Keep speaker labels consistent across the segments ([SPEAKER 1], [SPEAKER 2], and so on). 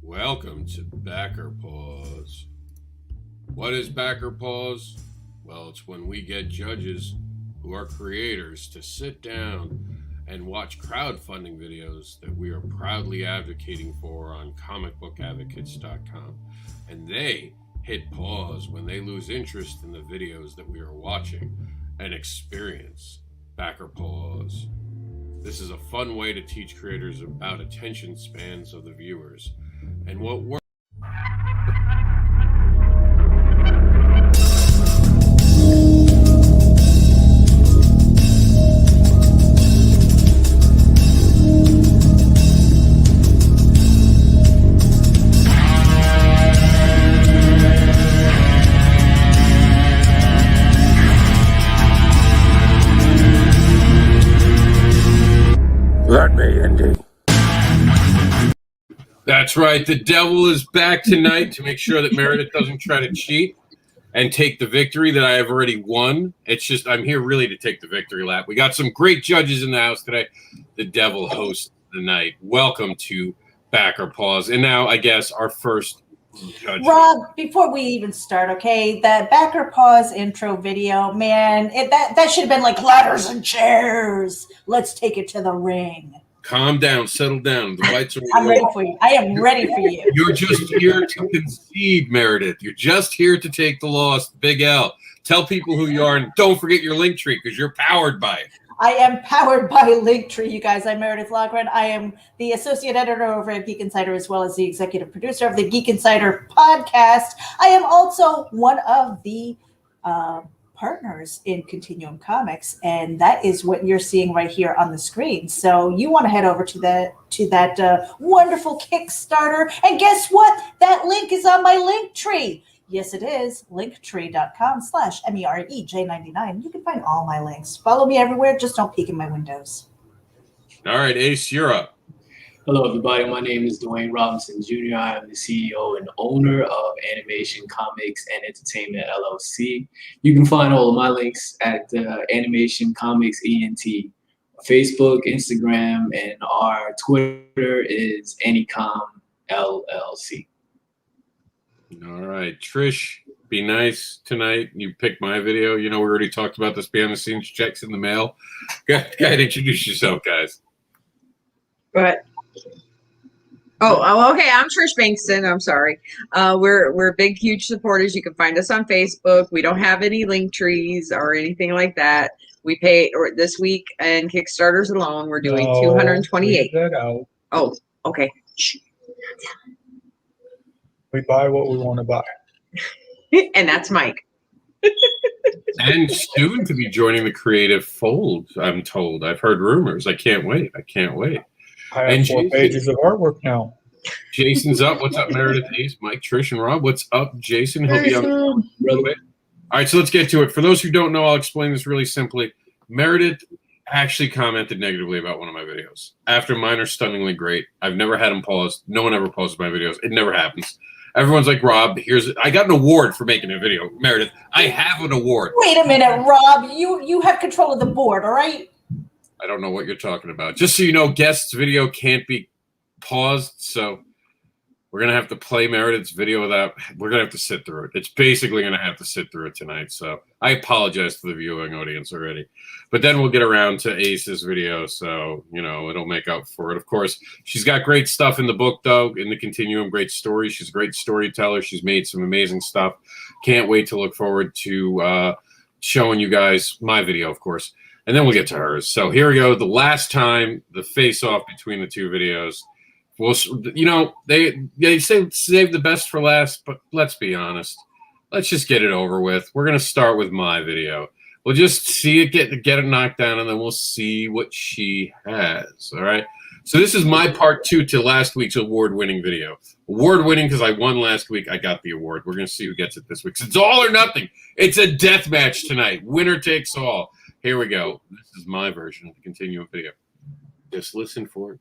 [SPEAKER 1] Welcome to Backer Pause. What is Backer Pause? Well, it's when we get judges who are creators to sit down and watch crowdfunding videos that we are proudly advocating for on comicbookadvocates.com. And they hit pause when they lose interest in the videos that we are watching and experience Backer Pause. This is a fun way to teach creators about attention spans of the viewers and what works.
[SPEAKER 2] Let me, Indy.
[SPEAKER 1] That's right. The devil is back tonight to make sure that Meredith doesn't try to cheat and take the victory that I have already won. It's just I'm here really to take the victory lap. We got some great judges in the house today. The devil hosts the night. Welcome to Backer Pause. And now, I guess, our first judge.
[SPEAKER 3] Rob, before we even start, okay, that Backer Pause intro video, man, that should have been like ladders and chairs. Let's take it to the ring.
[SPEAKER 1] Calm down, settle down. The lights are
[SPEAKER 3] I'm ready for you. I am ready for you.
[SPEAKER 1] You're just here to concede, Meredith. You're just here to take the loss, Big L. Tell people who you are, and don't forget your link tree because you're powered by it.
[SPEAKER 3] I am powered by Linktree, you guys. I'm Meredith Logren. I am the associate editor over at Geek Insider, as well as the executive producer of the Geek Insider podcast. I am also one of the partners in Continuum Comics, and that is what you're seeing right here on the screen. So you want to head over to that wonderful Kickstarter, and guess what? That link is on my Linktree. Yes, it is. Linktree.com/MEREJ99. You can find all my links. Follow me everywhere. Just don't peek in my windows.
[SPEAKER 1] All right, Ace, you're up.
[SPEAKER 4] Hello, everybody. My name is Dwayne Robinson Jr. I am the CEO and owner of Animation Comics and Entertainment LLC. You can find all of my links at Animation Comics ENT, Facebook, Instagram, and our Twitter is Anycom LLC.
[SPEAKER 1] All right, Trish, be nice tonight. You picked my video. You know, we already talked about this behind the scenes checks in the mail. Go ahead, introduce yourself, guys.
[SPEAKER 5] But oh, okay. I'm Trish Bankston. I'm sorry. We're big, huge supporters. You can find us on Facebook. We don't have any link trees or anything like that. We pay this week and Kickstarters alone. We're doing 228. Oh, okay.
[SPEAKER 2] We buy what we want to buy.
[SPEAKER 5] And that's Mike.
[SPEAKER 1] And soon to be joining the creative fold, I'm told. I've heard rumors. I can't wait. I can't wait.
[SPEAKER 2] I have 4 pages of artwork now.
[SPEAKER 1] Jason's up. What's up, Meredith, Ace, Mike, Trish, and Rob? What's up, Jason? He'll be on a little bit. All right, so let's get to it. For those who don't know, I'll explain this really simply. Meredith actually commented negatively about one of my videos. After mine are stunningly great. I've never had them paused. No one ever pauses my videos. It never happens. Everyone's like, Rob, I got an award for making a video. Meredith, I have an award.
[SPEAKER 3] Wait a minute, Rob. You have control of the board, all right?
[SPEAKER 1] I don't know what you're talking about. Just so you know, guest's video can't be paused, so we're going to have to play Meredith's video without – we're going to have to sit through it. It's basically going to have to sit through it tonight, so I apologize to the viewing audience already. But then we'll get around to Ace's video, so, you know, it'll make up for it. Of course, she's got great stuff in the book, though, in the Continuum, great stories. She's a great storyteller. She's made some amazing stuff. Can't wait to look forward to showing you guys my video, of course. And then we'll get to hers. So here we go. The last time, the face-off between the two videos. Well, you know, they say save the best for last, but let's be honest. Let's just get it over with. We're going to start with my video. We'll just see it get it knocked down, and then we'll see what she has. All right? So this is my part 2 to last week's award-winning video. Award-winning because I won last week. I got the award. We're going to see who gets it this week. It's all or nothing. It's a death match tonight. Winner takes all. Here we go. This is my version of the Continuum video. Just listen for it.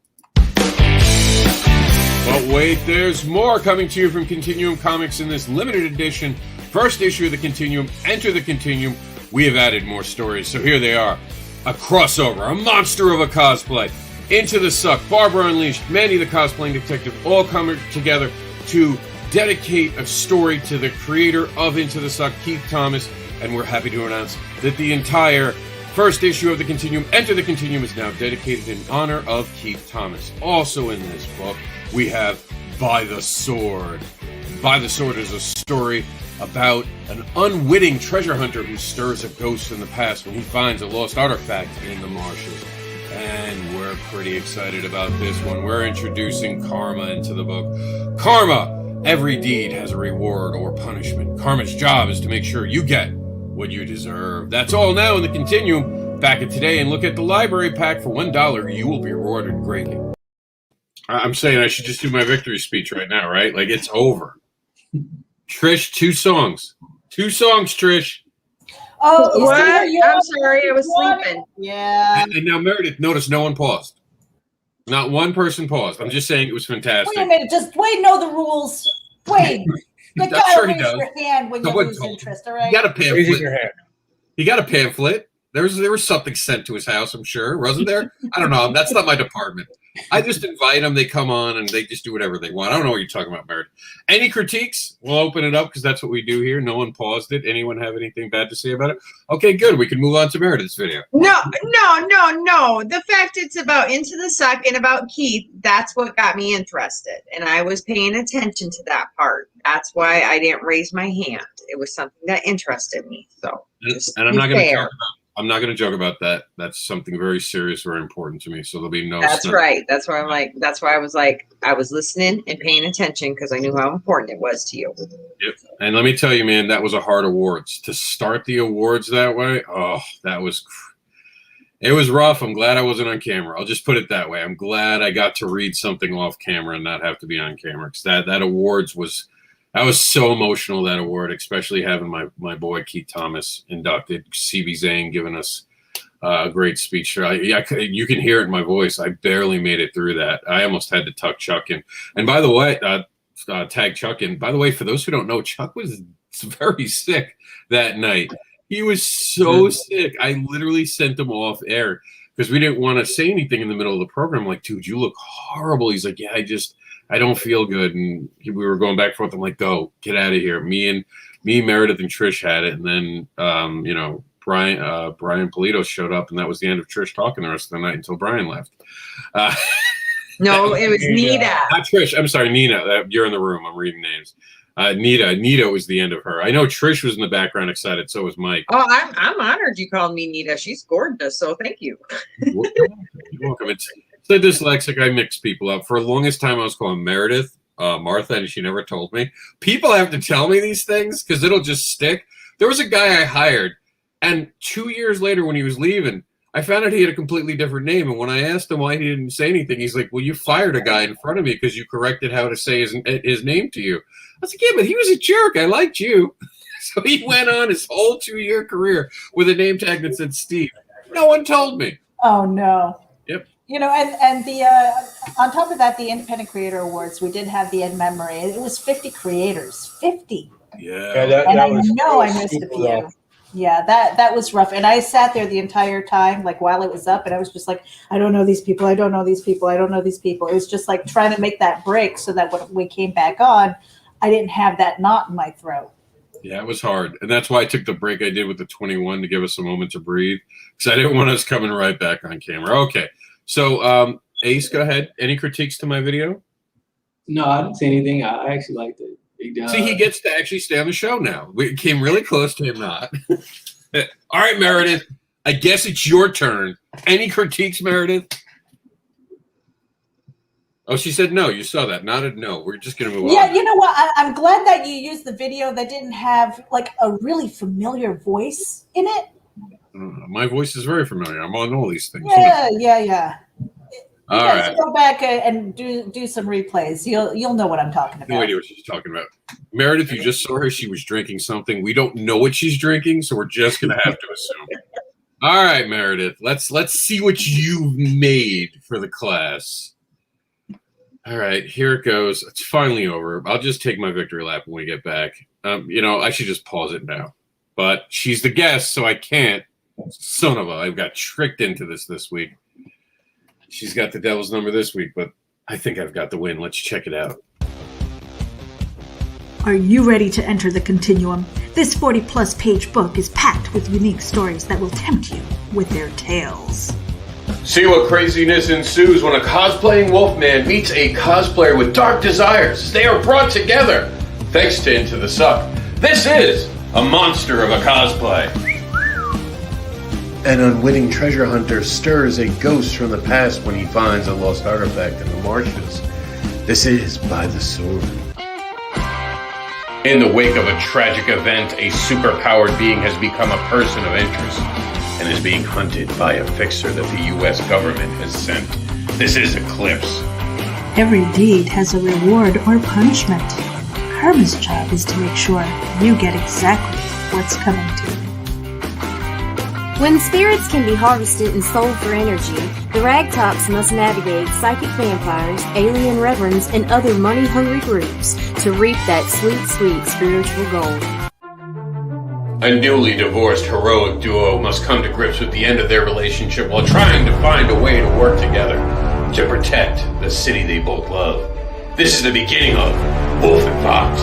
[SPEAKER 1] But wait, there's more coming to you from Continuum Comics in this limited edition. First issue of the Continuum. Enter the Continuum. We have added more stories, so here they are. A crossover, a monster of a cosplay. Into the Suck, Barbara Unleashed, Manny the Cosplaying Detective, all come together to dedicate a story to the creator of Into the Suck, Keith Thomas, and we're happy to announce that the entire first issue of the Continuum, Enter the Continuum, is now dedicated in honor of Keith Thomas. Also in this book, we have By the Sword. By the Sword is a story about an unwitting treasure hunter who stirs a ghost in the past when he finds a lost artifact in the marshes. And we're pretty excited about this one. We're introducing Karma into the book. Karma! Every deed has a reward or punishment. Karma's job is to make sure you get what you deserve. That's all now in the Continuum. Back it today and look at the library pack. For $1, you will be rewarded greatly. I'm saying I should just do my victory speech right now, right? Like, it's over. Trish, 2 songs. 2 songs, Trish.
[SPEAKER 3] Oh,
[SPEAKER 5] What? I'm sorry, I was sleeping.
[SPEAKER 3] Yeah.
[SPEAKER 1] And now, Meredith, notice no one paused. Not one person paused. I'm just saying it was fantastic.
[SPEAKER 3] Wait a minute. Just Wade know the rules. Wade, you
[SPEAKER 1] I'm
[SPEAKER 3] gotta
[SPEAKER 1] sure he
[SPEAKER 3] raise
[SPEAKER 1] does.
[SPEAKER 3] your hand when you
[SPEAKER 1] Someone
[SPEAKER 3] lose
[SPEAKER 1] told
[SPEAKER 3] interest,
[SPEAKER 1] him.
[SPEAKER 3] all right?
[SPEAKER 1] He got a
[SPEAKER 2] Raising
[SPEAKER 1] pamphlet.
[SPEAKER 2] your hand.
[SPEAKER 1] He got a pamphlet. There was something sent to his house, I'm sure. Wasn't there? I don't know. That's not my department. I just invite them. They come on, and they just do whatever they want. I don't know what you're talking about, Meredith. Any critiques? We'll open it up because that's what we do here. No one paused it. Anyone have anything bad to say about it? Okay, good. We can move on to Meredith's video.
[SPEAKER 5] No. The fact it's about Into the Suck and about Keith, that's what got me interested. And I was paying attention to that part. That's why I didn't raise my hand. It was something that interested me. So,
[SPEAKER 1] And I'm not going to talk about. I'm not going to joke about that. That's something very serious, very important to me. So there'll be no.
[SPEAKER 5] That's right. That's why I'm like. That's why I was like, I was listening and paying attention because I knew how important it was to you.
[SPEAKER 1] Yep. And let me tell you, man, that was a hard awards. To start the awards that way, oh, that was. It was rough. I'm glad I wasn't on camera. I'll just put it that way. I'm glad I got to read something off camera and not have to be on camera because that awards was. I was so emotional, that award, especially having my boy Keith Thomas inducted, CB Zane giving us a great speech. You can hear it in my voice. I barely made it through that. I almost had to tuck Chuck in. And by the way, tag Chuck in. By the way, for those who don't know, Chuck was very sick that night. He was so sick. I literally sent him off air because we didn't want to say anything in the middle of the program. I'm like, dude, you look horrible. He's like, yeah, I don't feel good. And we were going back and forth. I'm like, go, get out of here. Me, Meredith, and Trish had it. And then, Brian Polito showed up, and that was the end of Trish talking the rest of the night until Brian left.
[SPEAKER 5] No, it was Nita.
[SPEAKER 1] Not Trish. I'm sorry, Nina. You're in the room. I'm reading names. Nita was the end of her. I know Trish was in the background excited. So was Mike.
[SPEAKER 5] Oh, I'm honored you called me Nita. She's gorgeous. So thank you.
[SPEAKER 1] You're welcome. It's the dyslexic. I mix people up. For the longest time, I was calling Meredith Martha, and she never told me. People have to tell me these things because it'll just stick. There was a guy I hired, and 2 years later when he was leaving, I found out he had a completely different name. And when I asked him why he didn't say anything, he's like, well, you fired a guy in front of me because you corrected how to say his name to you. I was like, yeah, but he was a jerk. I liked you. So he went on his whole 2-year career with a name tag that said Steve. No one told me.
[SPEAKER 3] Oh, no.
[SPEAKER 1] Yep.
[SPEAKER 3] You know, and the on top of that, the Independent Creator Awards, we did have the in memory. It was 50 creators. 50.
[SPEAKER 1] Yeah.
[SPEAKER 2] That
[SPEAKER 3] And I
[SPEAKER 2] was
[SPEAKER 3] know I missed a
[SPEAKER 2] super
[SPEAKER 3] few.
[SPEAKER 2] rough.
[SPEAKER 3] Yeah, that was rough. And I sat there the entire time, like while it was up, and I was just like, I don't know these people. I don't know these people. I don't know these people. It was just like trying to make that break so that when we came back on, I didn't have that knot in my throat.
[SPEAKER 1] Yeah, it was hard. And that's why I took the break I did with the 21 to give us a moment to breathe because I didn't want us coming right back on camera. Okay. So, Ace, go ahead. Any critiques to my video?
[SPEAKER 4] No, I didn't say anything. I actually liked it.
[SPEAKER 1] See, he gets to actually stay on the show now. We came really close to him not. All right, Meredith. I guess it's your turn. Any critiques, Meredith? Oh, she said no. You saw that. Nodded no. We're just going to move on.
[SPEAKER 3] Yeah, you know what? I'm glad that you used the video that didn't have like a really familiar voice in it.
[SPEAKER 1] My voice is very familiar. I'm on all these things.
[SPEAKER 3] Yeah. You
[SPEAKER 1] All
[SPEAKER 3] guys
[SPEAKER 1] right.
[SPEAKER 3] go back and do some replays. You'll know what I'm talking about.
[SPEAKER 1] No idea what she's talking about. Meredith, you just saw her. She was drinking something. We don't know what she's drinking, so we're just going to have to assume. All right, Meredith. Let's see what you've made for the class. All right, here it goes. It's finally over. I'll just take my victory lap when we get back. I should just pause it now. But she's the guest, so I can't. Son of a, I got tricked into this week. She's got the devil's number this week, but I think I've got the win. Let's check it out.
[SPEAKER 6] Are you ready to enter the continuum? This 40-plus page book is packed with unique stories that will tempt you with their tales.
[SPEAKER 7] See what craziness ensues when a cosplaying Wolfman meets a cosplayer with dark desires. They are brought together thanks to Into the Suck. This is a monster of a cosplay. An unwitting treasure hunter stirs a ghost from the past when he finds a lost artifact in the marshes. This is By the Sword. In the wake of a tragic event, a superpowered being has become a person of interest and is being hunted by a fixer that the U.S. government has sent. This is Eclipse.
[SPEAKER 6] Every deed has a reward or punishment. Karma's job is to make sure you get exactly what's coming to you.
[SPEAKER 8] When spirits can be harvested and sold for energy, the Ragtops must navigate psychic vampires, alien reverends, and other money-hungry groups to reap that sweet, sweet spiritual gold.
[SPEAKER 7] A newly divorced heroic duo must come to grips with the end of their relationship while trying to find a way to work together to protect the city they both love. This is the beginning of Wolf and Fox.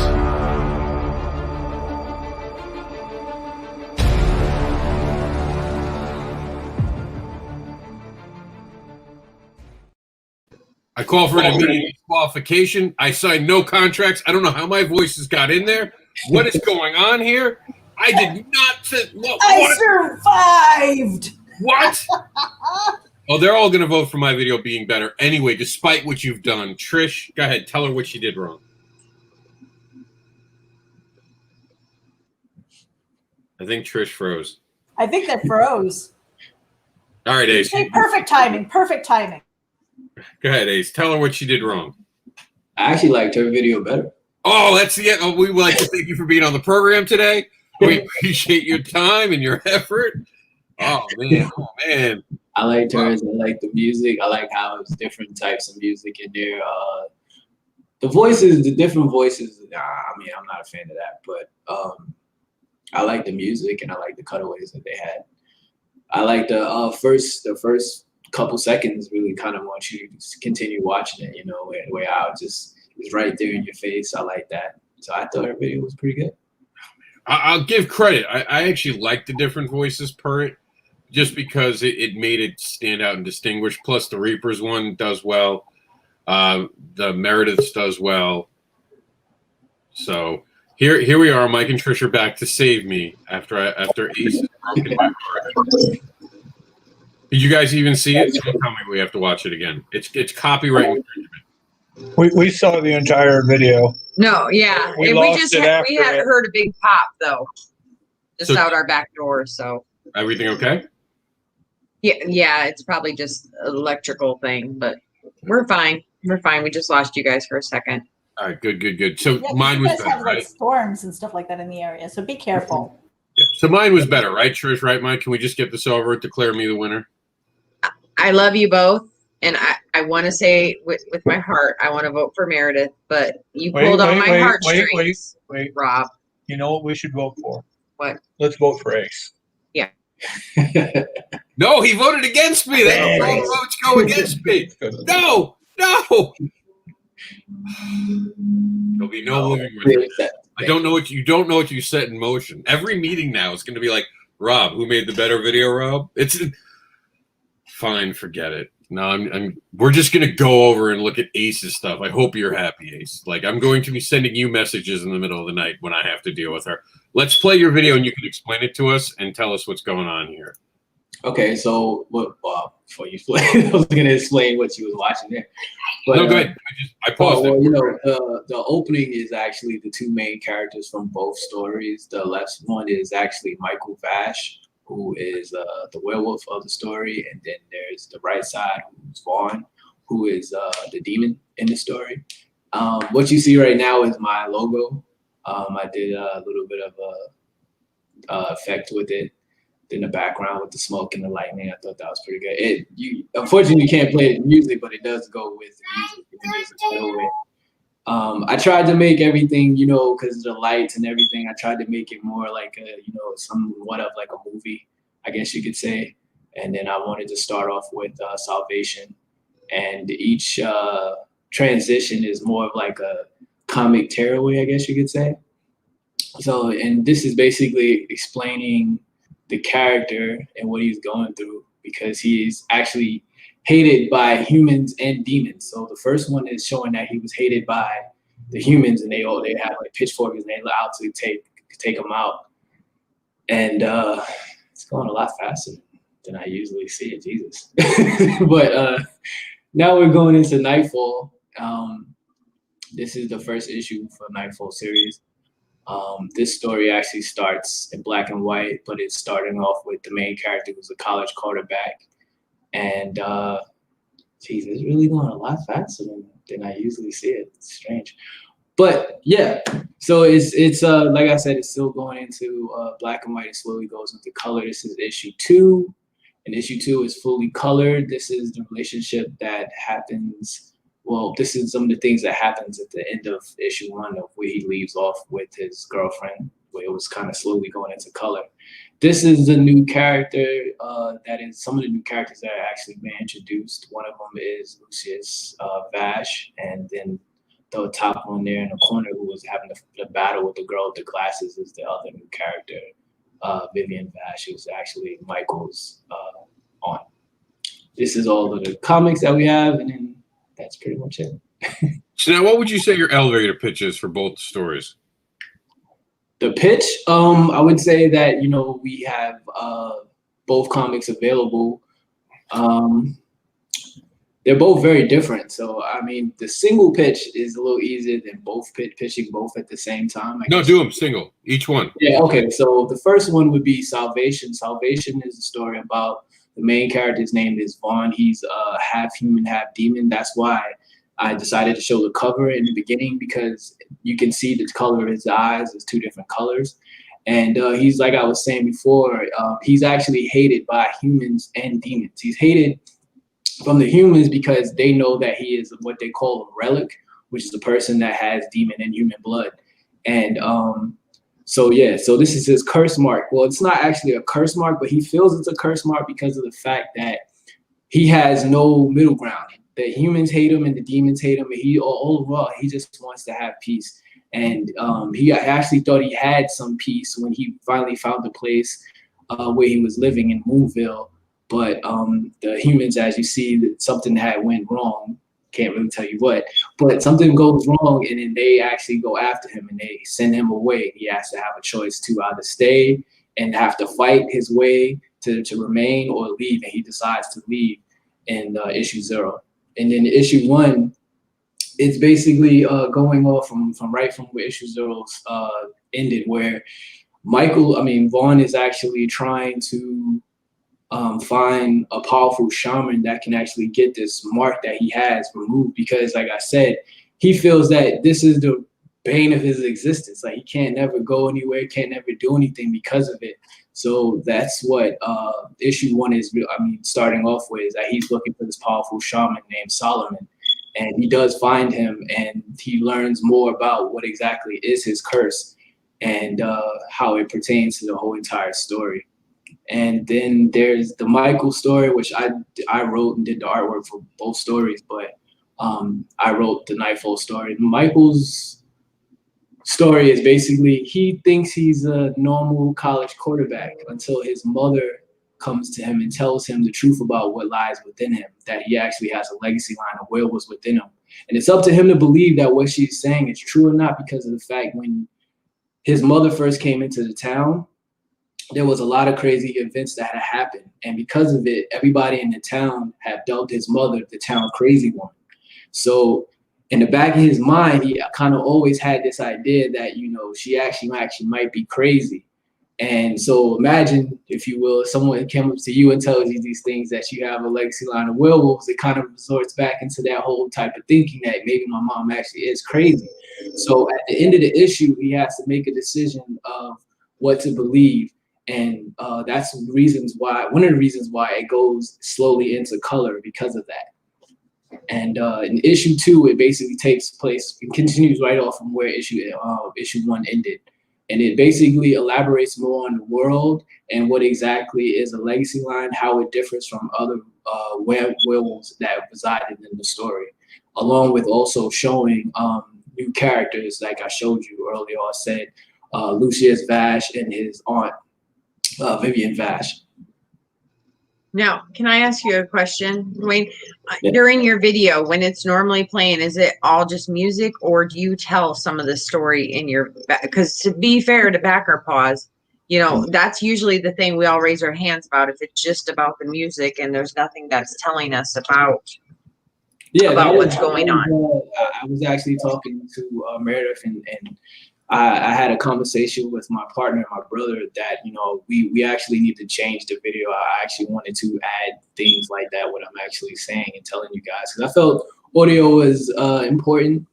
[SPEAKER 1] I call for an immediate disqualification. I signed no contracts. I don't know how my voices got in there. What is going on here? I did not say.
[SPEAKER 3] I survived.
[SPEAKER 1] What? Oh, they're all going to vote for my video being better anyway, despite what you've done. Trish, go ahead. Tell her what she did wrong. I think Trish froze.
[SPEAKER 3] I think that froze.
[SPEAKER 1] All right, Ace.
[SPEAKER 3] Hey, perfect timing. Perfect timing.
[SPEAKER 1] Go ahead, Ace. Tell her what she did wrong.
[SPEAKER 4] I actually liked her video better.
[SPEAKER 1] Oh, that's the end. Oh, we would like to thank you for being on the program today. We appreciate your time and your effort. Oh, man. Oh, man.
[SPEAKER 4] I liked hers. I liked the music. I like how it was different types of music in there. The voices, the different voices, I mean, I'm not a fan of that, but I like the music and I like the cutaways that they had. I like the first couple seconds really kind of want you to continue watching it, you know, where I just was right there in your face. I like that. So I thought her video was pretty good.
[SPEAKER 1] I'll give credit. I actually like the different voices per it, just because it made it stand out and distinguish. Plus the Reapers one does well. The Meredith's does well. So here we are. Mike and Trish are back to save me after Ace has broken my heart. Did you guys even see it? Don't tell me we have to watch it again. It's copyright infringement.
[SPEAKER 2] We saw the entire video.
[SPEAKER 5] No, yeah.
[SPEAKER 2] We
[SPEAKER 5] And
[SPEAKER 2] lost it after
[SPEAKER 5] we had
[SPEAKER 2] it.
[SPEAKER 5] heard a big pop though. Just
[SPEAKER 1] So-
[SPEAKER 5] out our back door, so
[SPEAKER 1] Everything okay?
[SPEAKER 5] yeah, it's probably just an electrical thing, but we're fine. We're fine. We just lost you guys for a second.
[SPEAKER 1] All right, good. So
[SPEAKER 3] Yeah, 'cause
[SPEAKER 1] mine
[SPEAKER 3] you
[SPEAKER 1] was
[SPEAKER 3] guys
[SPEAKER 1] better,
[SPEAKER 3] have like
[SPEAKER 1] right?
[SPEAKER 3] storms and stuff like that in the area, so be careful.
[SPEAKER 1] Yeah. So mine was better, right, Trish? Right, Mike? Can we just get this over? Declare me the winner.
[SPEAKER 5] I love you both, and I want to say with my heart, I want to vote for Meredith, but you pulled on my heartstrings,
[SPEAKER 2] Wait.
[SPEAKER 5] Rob.
[SPEAKER 2] You know what we should vote for?
[SPEAKER 5] What?
[SPEAKER 2] Let's vote for Ace.
[SPEAKER 1] No, he voted against me. That all the votes go against me. No. There'll be no living with it. I don't know what you set in motion. Every meeting now is going to be like, Rob, who made the better video, Rob? It's fine, forget it. No, we're just going to go over and look at Ace's stuff. I hope you're happy, Ace. Like, I'm going to be sending you messages in the middle of the night when I have to deal with her. Let's play your video and you can explain it to us and tell us what's going on here.
[SPEAKER 4] Okay, so before you explain, I was going to explain what you was watching there. But,
[SPEAKER 1] No, go ahead. I paused it.
[SPEAKER 4] You know, the opening is actually the two main characters from both stories. The left one is actually Michael Vash, who is the werewolf of the story, and then there's the right side, who's Vaughn, who is the demon in the story. What you see right now is my logo. I did a little bit of a effect with it in the background with the smoke and the lightning. I thought that was pretty good. Unfortunately, you can't play the music, but it does go with the music. I tried to make everything, you know, because of the lights and everything. I tried to make it more like somewhat of like a movie, I guess you could say. And then I wanted to start off with Salvation, and each transition is more of like a comic tearaway, I guess you could say. So, and this is basically explaining the character and what he's going through, because he is actually hated by humans and demons. So the first one is showing that he was hated by the humans, and they have like pitchforks and they're out to take him out. And it's going a lot faster than I usually see it, Jesus. But now we're going into Nightfall. This is the first issue for Nightfall series. This story actually starts in black and white, but it's starting off with the main character who's a college quarterback. And geez, it's really going a lot faster than I usually see it. It's strange. But yeah, so it's like I said, it's still going into black and white. It slowly goes into color. This is issue 2, and issue 2 is fully colored. This is the relationship that happens. Well, this is some of the things that happens at the end of issue 1, of where he leaves off with his girlfriend, where it was kind of slowly going into color. This is the new character. That is some of the new characters that are actually being introduced. One of them is Lucius Vash, and then the top one there in the corner who was having the battle with the girl with the glasses is the other new character, Vivian Vash, who's actually Michael's aunt. This is all of the comics that we have, and then that's pretty much it.
[SPEAKER 1] So now, what would you say your elevator pitch is for both stories?
[SPEAKER 4] The pitch, I would say that, you know, we have both comics available. They're both very different. So, I mean, the single pitch is a little easier than both pitching both at the same time.
[SPEAKER 1] No, do them single, each one.
[SPEAKER 4] Yeah, okay. So the first one would be Salvation. Salvation is a story about the main character's name is Vaughn. He's half human, half demon. That's why I decided to show the cover in the beginning, because you can see the color of his eyes is 2 different colors. And he's, like I was saying before, he's actually hated by humans and demons. He's hated from the humans because they know that he is what they call a relic, which is a person that has demon and human blood. And so yeah, so this is his curse mark. Well, it's not actually a curse mark, but he feels it's a curse mark because of the fact that he has no middle ground. The humans hate him and the demons hate him, and he overall he just wants to have peace. And he actually thought he had some peace when he finally found the place where he was living in Moonville. But the humans, as you see, something had went wrong. Can't really tell you what, but something goes wrong, and then they actually go after him and they send him away. He has to have a choice to either stay and have to fight his way to remain, or leave, and he decides to leave in issue 0. And then issue 1, it's basically going off from where issue 0 ended, where Vaughn is actually trying to find a powerful shaman that can actually get this mark that he has removed, because, like I said, he feels that this is the bane of his existence. Like, he can't never go anywhere, can't never do anything because of it. So that's what issue 1 is, starting off with, is that he's looking for this powerful shaman named Solomon. And he does find him, and he learns more about what exactly is his curse and how it pertains to the whole entire story. And then there's the Michael story, which I wrote and did the artwork for both stories, but I wrote the Nightfall story. Michael's story is basically, he thinks he's a normal college quarterback until his mother comes to him and tells him the truth about what lies within him, that he actually has a legacy line of werewolves within him. And it's up to him to believe that what she's saying is true or not, because of the fact when his mother first came into the town, there was a lot of crazy events that had happened. And because of it, everybody in the town had dubbed his mother the town crazy one. So in the back of his mind, he kind of always had this idea that, you know, she actually might be crazy. And so imagine, if you will, if someone came up to you and tells you these things, that you have a legacy line of werewolves, it kind of resorts back into that whole type of thinking that maybe my mom actually is crazy. So at the end of the issue, he has to make a decision of what to believe. And that's one of the reasons why it goes slowly into color, because of that. And in issue 2, it basically takes place, it continues right off from where issue 1 ended. And it basically elaborates more on the world and what exactly is a legacy line, how it differs from other werewolves that resided in the story, along with also showing new characters like I showed you earlier. I said Lucius Vash and his aunt, Vivian Vash.
[SPEAKER 5] Now, can I ask you a question, Dwayne? During your video, when it's normally playing, is it all just music, or do you tell some of the story in your? Because to be fair to Backer Pause, you know, that's usually the thing we all raise our hands about. If it's just about the music and there's nothing that's telling us about what's going on.
[SPEAKER 4] I was actually talking to Meredith, and I had a conversation with my partner and my brother that, you know, we actually need to change the video. I actually wanted to add things like that, what I'm actually saying and telling you guys, because I felt audio was important.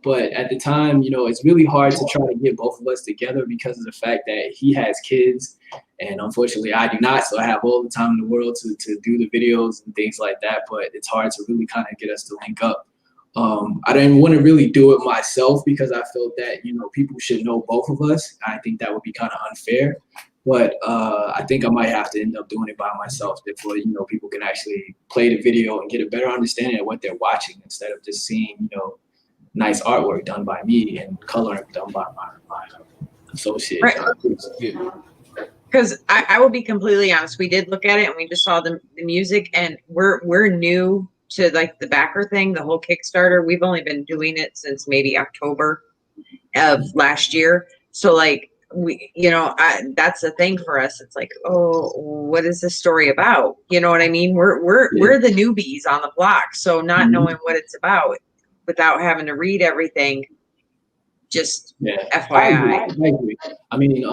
[SPEAKER 4] But at the time, you know, it's really hard to try to get both of us together because of the fact that he has kids and unfortunately I do not. So I have all the time in the world to do the videos and things like that. But it's hard to really kind of get us to link up. I didn't want to really do it myself because I felt that, you know, people should know both of us. I think that would be kind of unfair. But I think I might have to end up doing it by myself before, you know, people can actually play the video and get a better understanding of what they're watching instead of just seeing, you know, nice artwork done by me and coloring done by my associate.
[SPEAKER 5] Right. Because I will be completely honest, we did look at it and we just saw the music, and we're new to like the backer thing, the whole Kickstarter. We've only been doing it since maybe October of last year. So like we, you know, that's the thing for us. It's like, oh, what is this story about? You know what I mean? We're the newbies on the block. So not knowing what it's about without having to read everything, just FYI.
[SPEAKER 4] I agree. I mean,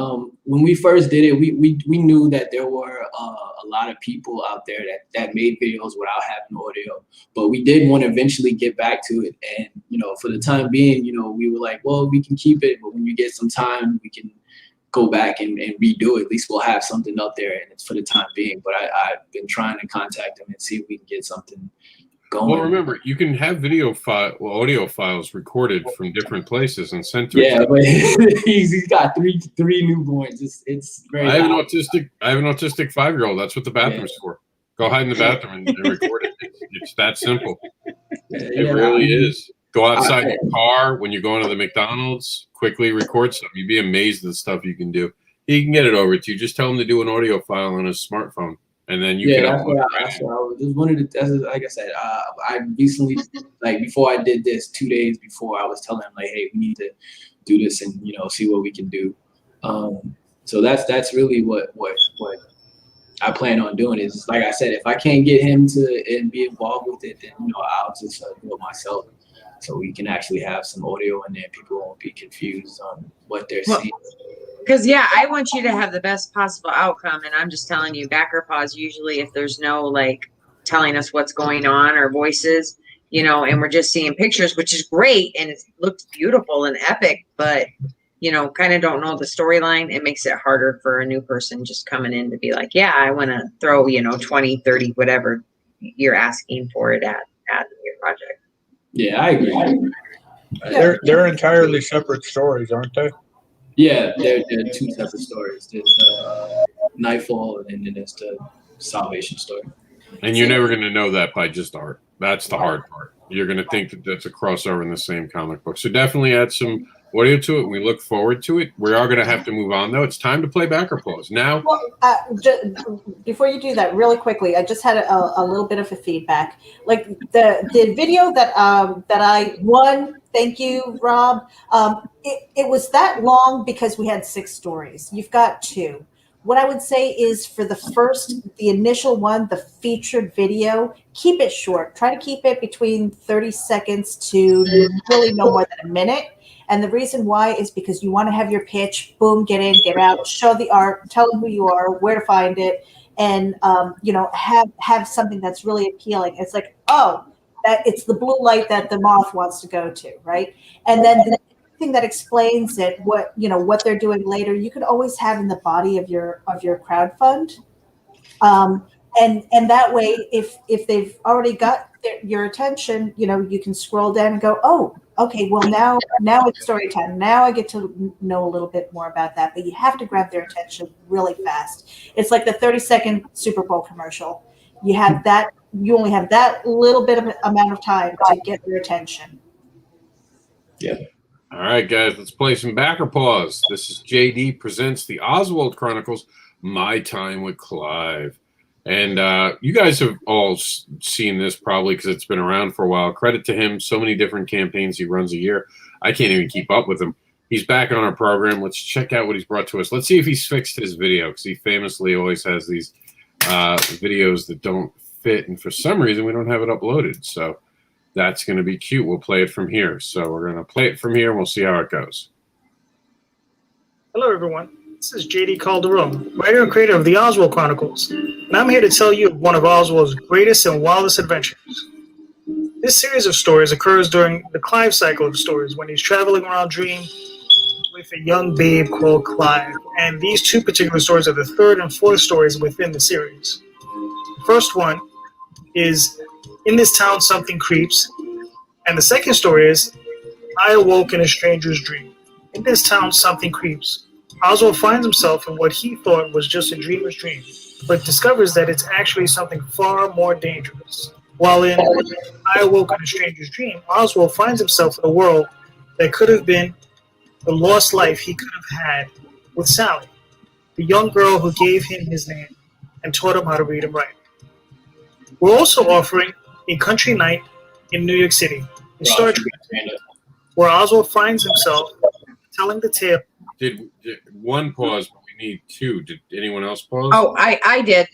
[SPEAKER 4] when we first did it, we knew that there were a lot of people out there that made videos without having audio, but we did want to eventually get back to it. And, you know, for the time being, you know, we were like, well, we can keep it, but when you get some time, we can go back and redo it. At least we'll have something up there, and it's for the time being. But I've been trying to contact them and see if we can get something going.
[SPEAKER 1] Well, remember, you can have audio files recorded from different places and sent to
[SPEAKER 4] each other. But he's got three newborns. It's very.
[SPEAKER 1] I have an autistic 5-year-old. That's what the bathroom's for. Go hide in the bathroom and record it. It's that simple. It really is. Go outside your car when you're going to the McDonald's. Quickly record something. You'd be amazed at the stuff you can do. He can get it over to you. Just tell him to do an audio file on his smartphone. And then you can upload it.
[SPEAKER 4] Like I said, I recently, like before I did this, 2 days before, I was telling him like, hey, we need to do this and, you know, see what we can do. So that's really what I plan on doing is, like I said, if I can't get him to be involved with it, then, you know, I'll just do it myself. So we can actually have some audio in there. People won't be confused on what they're seeing.
[SPEAKER 5] Because, yeah, I want you to have the best possible outcome. And I'm just telling you, Backer Pause, usually if there's no, like, telling us what's going on or voices, you know, and we're just seeing pictures, which is great. And it looks beautiful and epic. But, you know, kind of don't know the storyline. It makes it harder for a new person just coming in to be like, yeah, I want to throw, you know, 20, 30, whatever you're asking for it at your project.
[SPEAKER 4] Yeah, I agree.
[SPEAKER 2] They're entirely separate stories, aren't they?
[SPEAKER 4] Yeah, they're two separate stories. There's Nightfall, and then there's the Salvation story.
[SPEAKER 1] And you're never going to know that by just art. That's the hard part. You're going to think that that's a crossover in the same comic book. So definitely add some audio to it. We look forward to it. We are going to have to move on, though. It's time to play Backer Pause. Now,
[SPEAKER 3] before you do that, really quickly, I just had a little bit of a feedback. Like the video that I won, thank you, Rob. It was that long because we had 6 stories. You've got 2. What I would say is for the initial one, the featured video, keep it short. Try to keep it between 30 seconds to really no more than a minute. And the reason why is because you want to have your pitch, boom, get in, get out, show the art, tell them who you are, where to find it, and you know, have something that's really appealing. It's like, oh, that it's the blue light that the moth wants to go to, right? And then the thing that explains it, what they're doing later, you can always have in the body of your crowdfund. And that way, if they've already got your attention, you know, you can scroll down and go, oh, okay, well now it's story time. Now I get to know a little bit more about that. But you have to grab their attention really fast. It's like the 30-second Super Bowl commercial. You have that you only have that little bit of amount of time to get their attention.
[SPEAKER 4] Yeah.
[SPEAKER 1] All right, guys, let's play some backer pause. This is JD presents the Oswald Chronicles, My Time with Clive. And you guys have all seen this probably because it's been around for a while. Credit to him. So many different campaigns he runs a year. I can't even keep up with him. He's back on our program. Let's check out what he's brought to us. Let's see if he's fixed his video, because he famously always has these videos that don't fit. And for some reason, we don't have it uploaded. So that's going to be cute. We'll play it from here. So we're going to play it from here, and we'll see how it goes.
[SPEAKER 9] Hello, everyone. This is JD Calderon, writer and creator of the Oswald Chronicles, and I'm here to tell you of one of Oswald's greatest and wildest adventures. This series of stories occurs during the Clive cycle of stories, when he's traveling around Dream with a young babe called Clive, and these two particular stories are the third and fourth stories within the series. The first one is In This Town Something Creeps, and the second story is I Awoke in a Stranger's Dream. In this town something creeps. Oswald finds himself in what he thought was just a dreamer's dream, but discovers that it's actually something far more dangerous. While in I Awoke in a Stranger's Dream, Oswald finds himself in a world that could have been the lost life he could have had with Sally, the young girl who gave him his name and taught him how to read and write. We're also offering a country night in New York City, in Star Trek, where Oswald finds himself telling the tale.
[SPEAKER 1] Did one pause, but we need two. Did anyone else pause?
[SPEAKER 5] Oh, I did.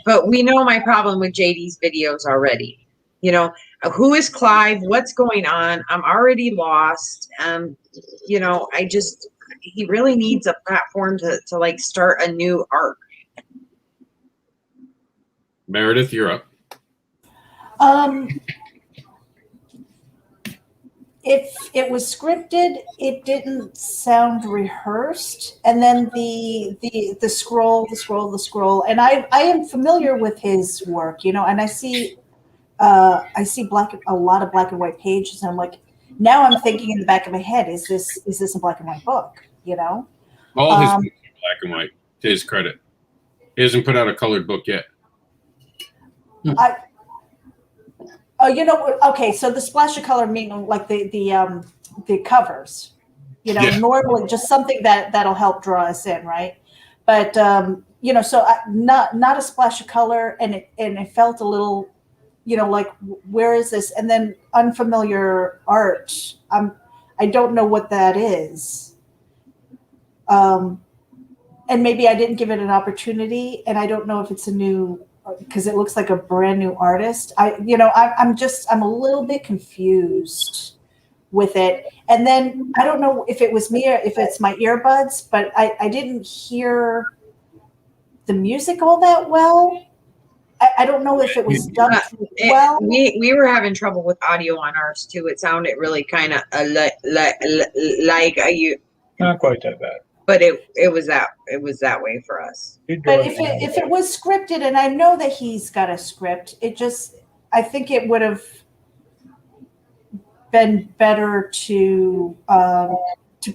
[SPEAKER 5] But we know my problem with JD's videos already. You know, who is Clive? What's going on? I'm already lost. You know, he really needs a platform to like start a new arc.
[SPEAKER 1] Meredith, you're up.
[SPEAKER 3] If it was scripted, it didn't sound rehearsed. And then the scroll, and I am familiar with his work, you know, and I see a lot of black and white pages, and I'm like, now I'm thinking in the back of my head, is this a black and white book, you know?
[SPEAKER 1] All his books are black and white, to his credit. He hasn't put out a colored book yet.
[SPEAKER 3] Oh, you know, okay. So the splash of color mean like the covers, you know,
[SPEAKER 1] Yeah.
[SPEAKER 3] normally just something that'll help draw us in, right? But you know, so not a splash of color, and it felt a little, you know, like where is this? And then unfamiliar art. I don't know what that is. And maybe I didn't give it an opportunity, and I don't know if it's a new. Because it looks like a brand new artist. I'm a little bit confused with it. And then I don't know if it was me or if it's my earbuds, but I didn't hear the music all that well. I don't know if it was done well.
[SPEAKER 5] We were having trouble with audio on ours too. It sounded really kind of like you.
[SPEAKER 2] Not quite that bad.
[SPEAKER 5] But it was that way for us.
[SPEAKER 3] But if it was scripted, and I know that he's got a script, I think it would have been better to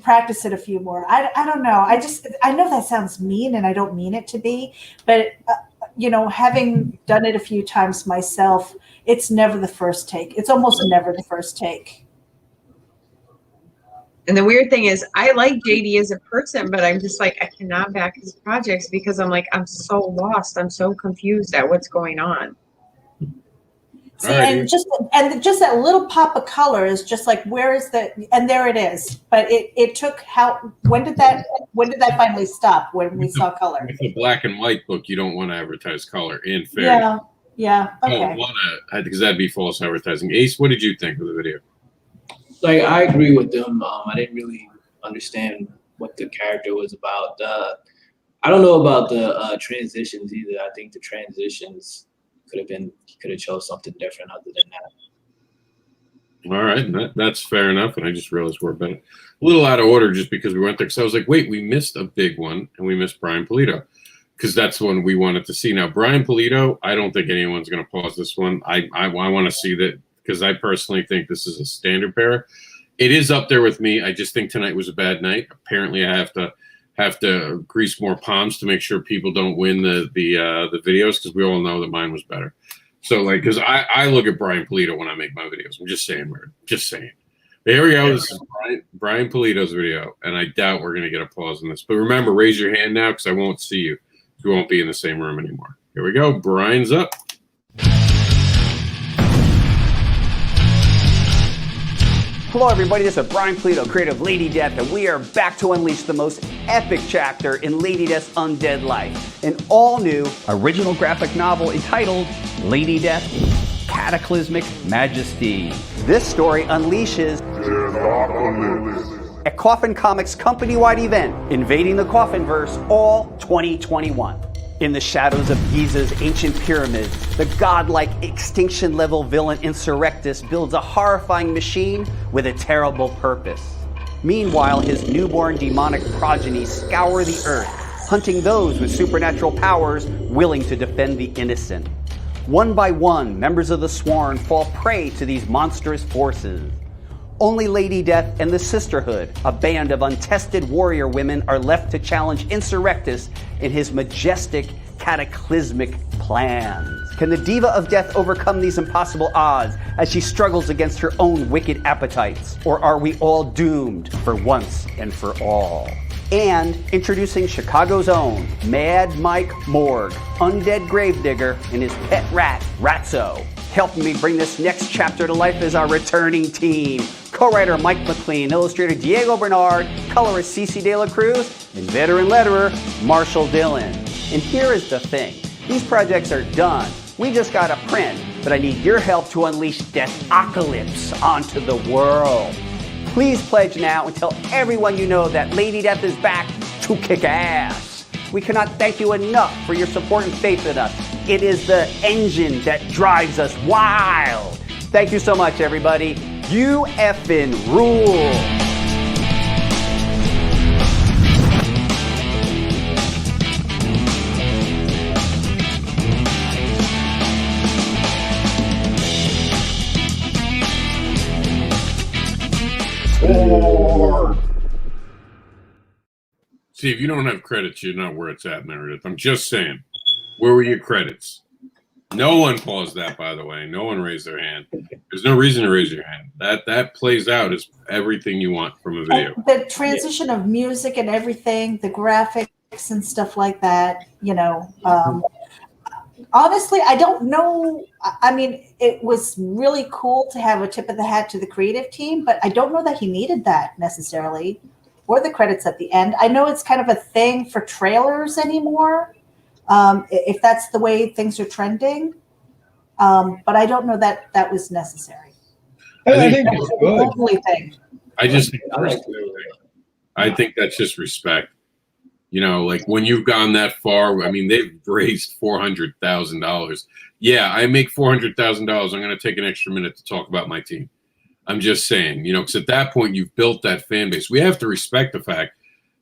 [SPEAKER 3] practice it a few more. I don't know. I know that sounds mean, and I don't mean it to be, but you know, having done it a few times myself, it's never the first take. It's almost never the first take.
[SPEAKER 5] And the weird thing is, I like JD as a person, but I'm just like, I cannot back his projects because I'm like, I'm so lost. I'm so confused at what's going on.
[SPEAKER 3] See, and just that little pop of color is just like, where is the? And there it is. But it took when did that finally stop? When we saw color?
[SPEAKER 1] With a black and white book, you don't want to advertise color. In fairness,
[SPEAKER 3] yeah, okay.
[SPEAKER 1] Don't want to, because that'd be false advertising. Ace, what did you think of the video?
[SPEAKER 4] Like, I agree with them. I didn't really understand what the character was about. I don't know about the transitions either. I think the transitions could have chose something different other than that.
[SPEAKER 1] All right, that's fair enough. And I just realized we're a little out of order just because we went there. So I was like, wait, we missed a big one, and we missed Brian Pulido, because that's the one we wanted to see. Now, Brian Pulido, I don't think anyone's going to pause this one. I want to see that, because I personally think this is a standard bearer. It is up there with me. I just think tonight was a bad night. Apparently, I have to grease more palms to make sure people don't win the videos, because we all know that mine was better. So like, because I look at Brian Polito when I make my videos. I'm just saying, just saying. But here we go. This is Brian Polito's video, and I doubt we're gonna get a pause on this. But remember, raise your hand now because I won't see you. We won't be in the same room anymore. Here we go. Brian's up.
[SPEAKER 10] Hello everybody, this is Brian Polito, creator of Lady Death, and we are back to unleash the most epic chapter in Lady Death's undead life. An all-new original graphic novel entitled Lady Death, Cataclysmic Majesty. This story unleashes a Coffin Comics company-wide event, invading the Coffinverse all 2021. In the shadows of Giza's ancient pyramids, the godlike extinction-level villain Insurrectus builds a horrifying machine with a terrible purpose. Meanwhile, his newborn demonic progeny scour the earth, hunting those with supernatural powers willing to defend the innocent. One by one, members of the Sworn fall prey to these monstrous forces. Only Lady Death and the Sisterhood, a band of untested warrior women, are left to challenge Insurrectus in his majestic, cataclysmic plans. Can the Diva of Death overcome these impossible odds as she struggles against her own wicked appetites? Or are we all doomed for once and for all? And introducing Chicago's own Mad Mike Morgue, undead gravedigger, and his pet rat, Ratso. Helping me bring this next chapter to life is our returning team. Co-writer Mike McLean, illustrator Diego Bernard, colorist Cece De La Cruz, and veteran letterer Marshall Dillon. And here is the thing. These projects are done. We just got to print, but I need your help to unleash Death-ocalypse onto the world. Please pledge now and tell everyone you know that Lady Death is back to kick ass. We cannot thank you enough for your support and faith in us. It is the engine that drives us wild. Thank you so much, everybody. You effing rule.
[SPEAKER 1] See, if you don't have credits, you're not where it's at, Meredith. I'm just saying. Where were your credits? No one paused that, by the way. No one raised their hand. There's no reason to raise your hand. That plays out as everything you want from a video.
[SPEAKER 3] And the transition of music and everything, the graphics and stuff like that, you know. Honestly, I don't know. I mean, it was really cool to have a tip of the hat to the creative team, but I don't know that he needed that necessarily, or the credits at the end. I know it's kind of a thing for trailers anymore, if that's the way things are trending. But I don't know that that was necessary.
[SPEAKER 2] I think it's good.
[SPEAKER 1] I think that's just respect. You know, like when you've gone that far, I mean, they've raised $400,000. Yeah, I make $400,000. I'm going to take an extra minute to talk about my team. I'm just saying, you know, because at that point you've built that fan base. We have to respect the fact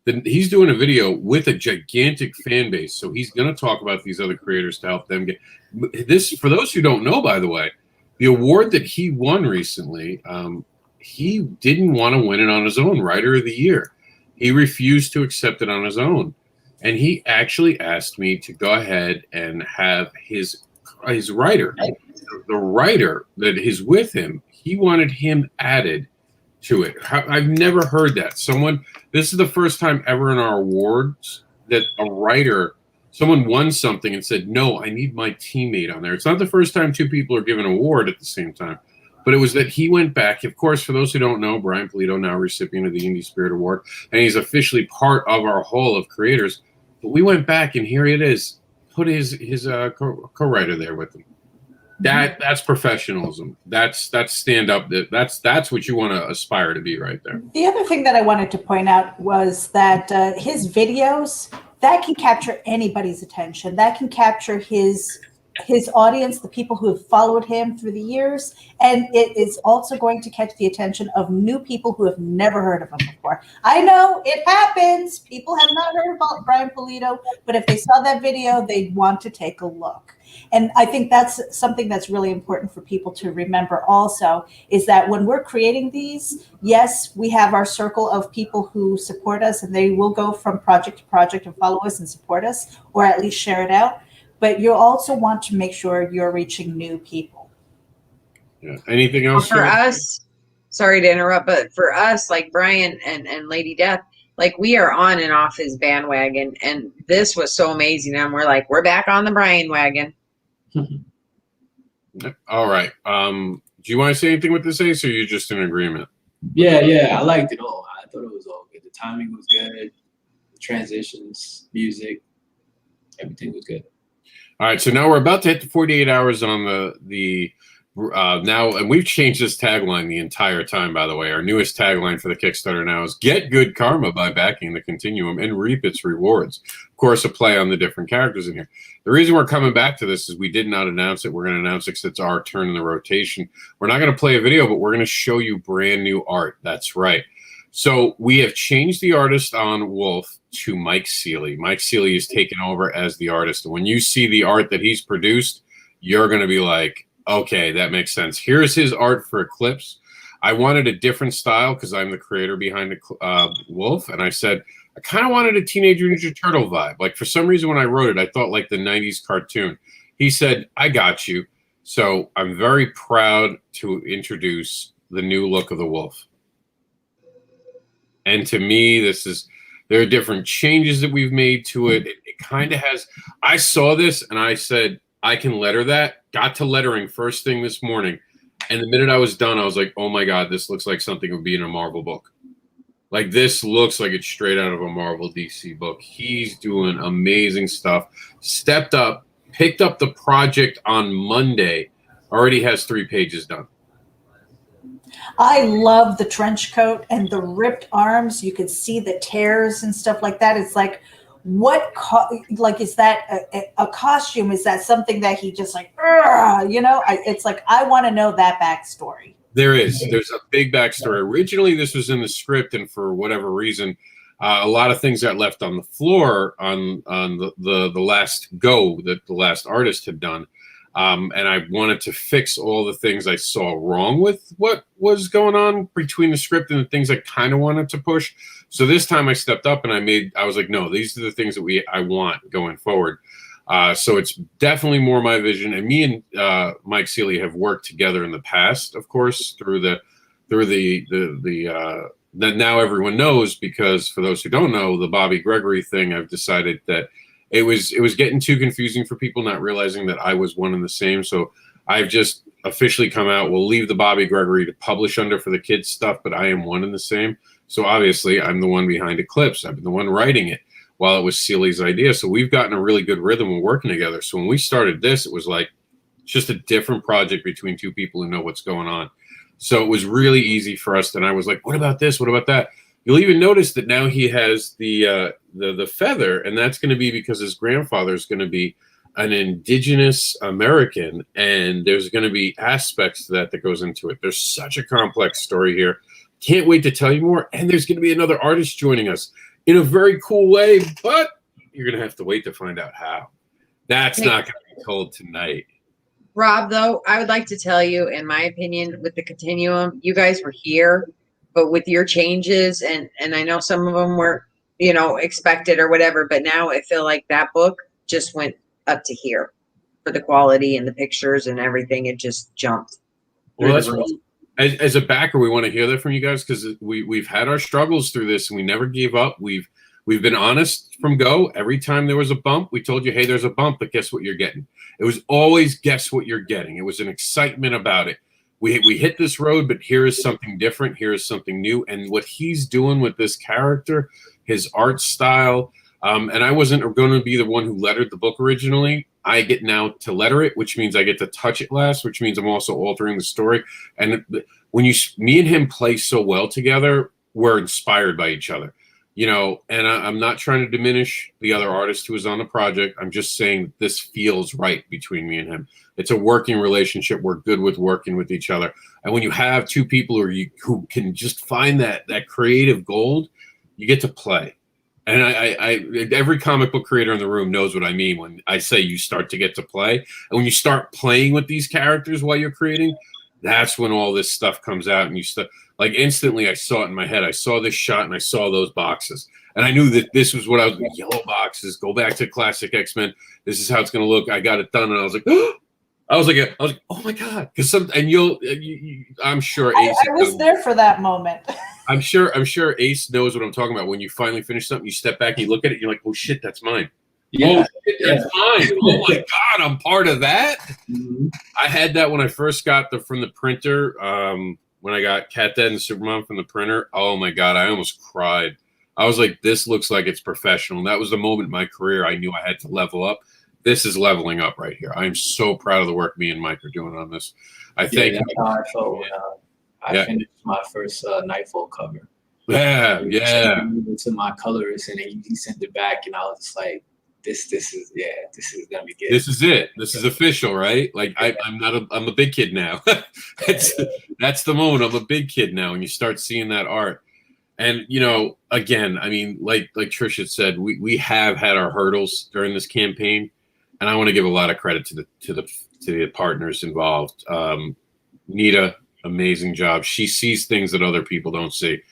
[SPEAKER 1] that he's doing a video with a gigantic fan base. So he's going to talk about these other creators to help them get this. For those who don't know, by the way, the award that he won recently, he didn't want to win it on his own, Writer of the Year. He refused to accept it on his own. And he actually asked me to go ahead and have his writer, the writer that is with him, he wanted him added to it. I've never heard that. This is the first time ever in our awards that a writer, someone won something and said, no, I need my teammate on there. It's not the first time two people are given an award at the same time. But it was that he went back. Of course, for those who don't know, Brian Polito, now recipient of the Indie Spirit Award, and he's officially part of our Hall of Creators. But we went back, and here it is. Put his co-writer there with him. That's professionalism. That's stand up. That's what you want to aspire to be right there.
[SPEAKER 3] The other thing that I wanted to point out was that his videos, that can capture anybody's attention. That can capture his audience, the people who have followed him through the years, and it is also going to catch the attention of new people who have never heard of him before. I know it happens. People have not heard about Brian Polito, but if they saw that video, they'd want to take a look. And I think that's something that's really important for people to remember also, is that when we're creating these, yes, we have our circle of people who support us, and they will go from project to project and follow us and support us, or at least share it out. but you also want to make sure you're reaching new people.
[SPEAKER 1] Yeah. Anything else
[SPEAKER 5] For us, sorry to interrupt, but for us, like Brian and Lady Death, like we are on and off his bandwagon, and this was so amazing. And we're like, we're back on the Brian wagon.
[SPEAKER 1] All right. Do you want to say anything with this, Ace, or are you just in agreement?
[SPEAKER 4] Yeah, I liked it all. I thought it was all good. The timing was good. The transitions, music, everything was good.
[SPEAKER 1] All right, so now we're about to hit the 48 hours on the now, and we've changed this tagline the entire time, by the way. Our newest tagline for the Kickstarter now is "Get good karma by backing the Continuum and reap its rewards." Of course, a play on the different characters in here. The reason we're coming back to this is we did not announce it. We're going to announce it because it's our turn in the rotation. We're not going to play a video, but we're going to show you brand new art. That's right. So we have changed the artist on Wolf to Mike Seeley. Mike Seeley is taken over as the artist. And when you see the art that he's produced, you're going to be like, okay, that makes sense. Here's his art for Eclipse. I wanted a different style because I'm the creator behind Wolf. And I said, I kind of wanted a Teenage Mutant Ninja Turtle vibe. Like, for some reason, when I wrote it, I thought like the 90s cartoon. He said, I got you. So I'm very proud to introduce the new look of the Wolf. And to me, there are different changes that we've made to it. It kind of has, I saw this and I said, I can letter that. Got to lettering first thing this morning. And the minute I was done, I was like, oh my God, this looks like something would be in a Marvel book. Like, this looks like it's straight out of a Marvel DC book. He's doing amazing stuff. Stepped up, picked up the project on Monday, already has 3 pages done.
[SPEAKER 3] I love the trench coat and the ripped arms. You could see the tears and stuff like that. It's like, is that a costume? Is that something that he just like, it's like, I want to know that backstory.
[SPEAKER 1] There's a big backstory. Originally, this was in the script, and for whatever reason, a lot of things got left on the floor on the last go that the last artist had done. And I wanted to fix all the things I saw wrong with what was going on between the script and the things I kind of wanted to push. So this time I stepped up and I was like, no, these are the things that I want going forward. So it's definitely more my vision. And me and Mike Seeley have worked together in the past, of course, through the that now everyone knows, because for those who don't know, the Bobby Gregory thing, I've decided that it was getting too confusing for people, not realizing that I was one and the same. So I've just officially come out. We'll leave the Bobby Gregory to publish under for the kids stuff, but I am one and the same. So obviously I'm the one behind Eclipse. I've been the one writing it while it was Seeley's idea. So we've gotten a really good rhythm of working together. So when we started this, it was like just a different project between two people who know what's going on. So it was really easy for us. And I was like, what about this? What about that? You'll even notice that now he has the feather, and that's going to be because his grandfather is going to be an indigenous American, and there's going to be aspects to that goes into it. There's such a complex story here. Can't wait to tell you more. And there's going to be another artist joining us in a very cool way, but you're going to have to wait to find out how. That's not going to be told tonight.
[SPEAKER 5] Rob, though, I would like to tell you, in my opinion, with the Continuum, you guys were here, but with your changes, and I know some of them were, expected or whatever, but now I feel like that book just went up to here for the quality and the pictures and everything. It just jumped.
[SPEAKER 1] Well, that's as a backer, we want to hear that from you guys, because we've had our struggles through this and we never gave up. We've been honest from go. Every time there was a bump, we told you, hey, there's a bump, but guess what you're getting? It was always guess what you're getting. It was an excitement about it. We hit this road, but here is something different. Here is something new. And what he's doing with this character, his art style, and I wasn't going to be the one who lettered the book originally. I get now to letter it, which means I get to touch it last, which means I'm also altering the story. And when me and him play so well together, we're inspired by each other. And I'm not trying to diminish the other artist who was on the project. I'm just saying this feels right between me and him. It's a working relationship. We're good with working with each other. And when you have two people who can just find that creative gold, you get to play. And every comic book creator in the room knows what I mean when I say you start to get to play. And when you start playing with these characters while you're creating, that's when all this stuff comes out. And Like instantly I saw it in my head. I saw this shot and I saw those boxes. And I knew that this was what I was going to, yellow boxes, go back to classic X-Men. This is how it's going to look. I got it done. And I was like, I was like, oh my God. Cause I'm sure Ace.
[SPEAKER 3] I was there for that moment.
[SPEAKER 1] I'm sure Ace knows what I'm talking about. When you finally finish something, you step back and you look at it, you're like, oh shit, that's mine.
[SPEAKER 4] Yeah.
[SPEAKER 1] Oh shit, that's mine. Oh my God, I'm part of that.
[SPEAKER 4] Mm-hmm.
[SPEAKER 1] I had that when I first got from the printer. When I got Cat Dad and Supermom from the printer. Oh my God, I almost cried. I was like, this looks like it's professional. And that was the moment in my career I knew I had to level up. This is leveling up right here. I'm so proud of the work me and Mike are doing on this. I think
[SPEAKER 4] that's how I felt when I finished my first Nightfall cover.
[SPEAKER 1] Yeah.
[SPEAKER 4] To my colorist, and then he sent it back, and I was just like, this is gonna be good.
[SPEAKER 1] This is it. This is official, right? Like I'm a big kid now. That's the moment. I'm a big kid now, and you start seeing that art. And again, I mean, like Trish had said, we have had our hurdles during this campaign, and I want to give a lot of credit to the partners involved. Nita, amazing job. She sees things that other people don't see.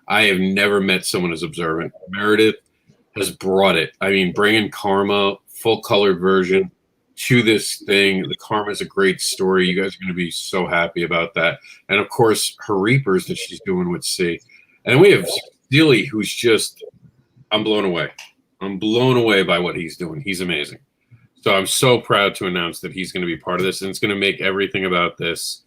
[SPEAKER 1] I have never met someone as observant. Meredith has brought it. I mean, bringing Karma, full colored version to this thing. The Karma is a great story. You guys are going to be so happy about that. And of course, her Reapers that she's doing with C. And we have Steely, who's just, I'm blown away. I'm blown away by what he's doing. He's amazing. So I'm so proud to announce that he's going to be part of this, and it's going to make everything about this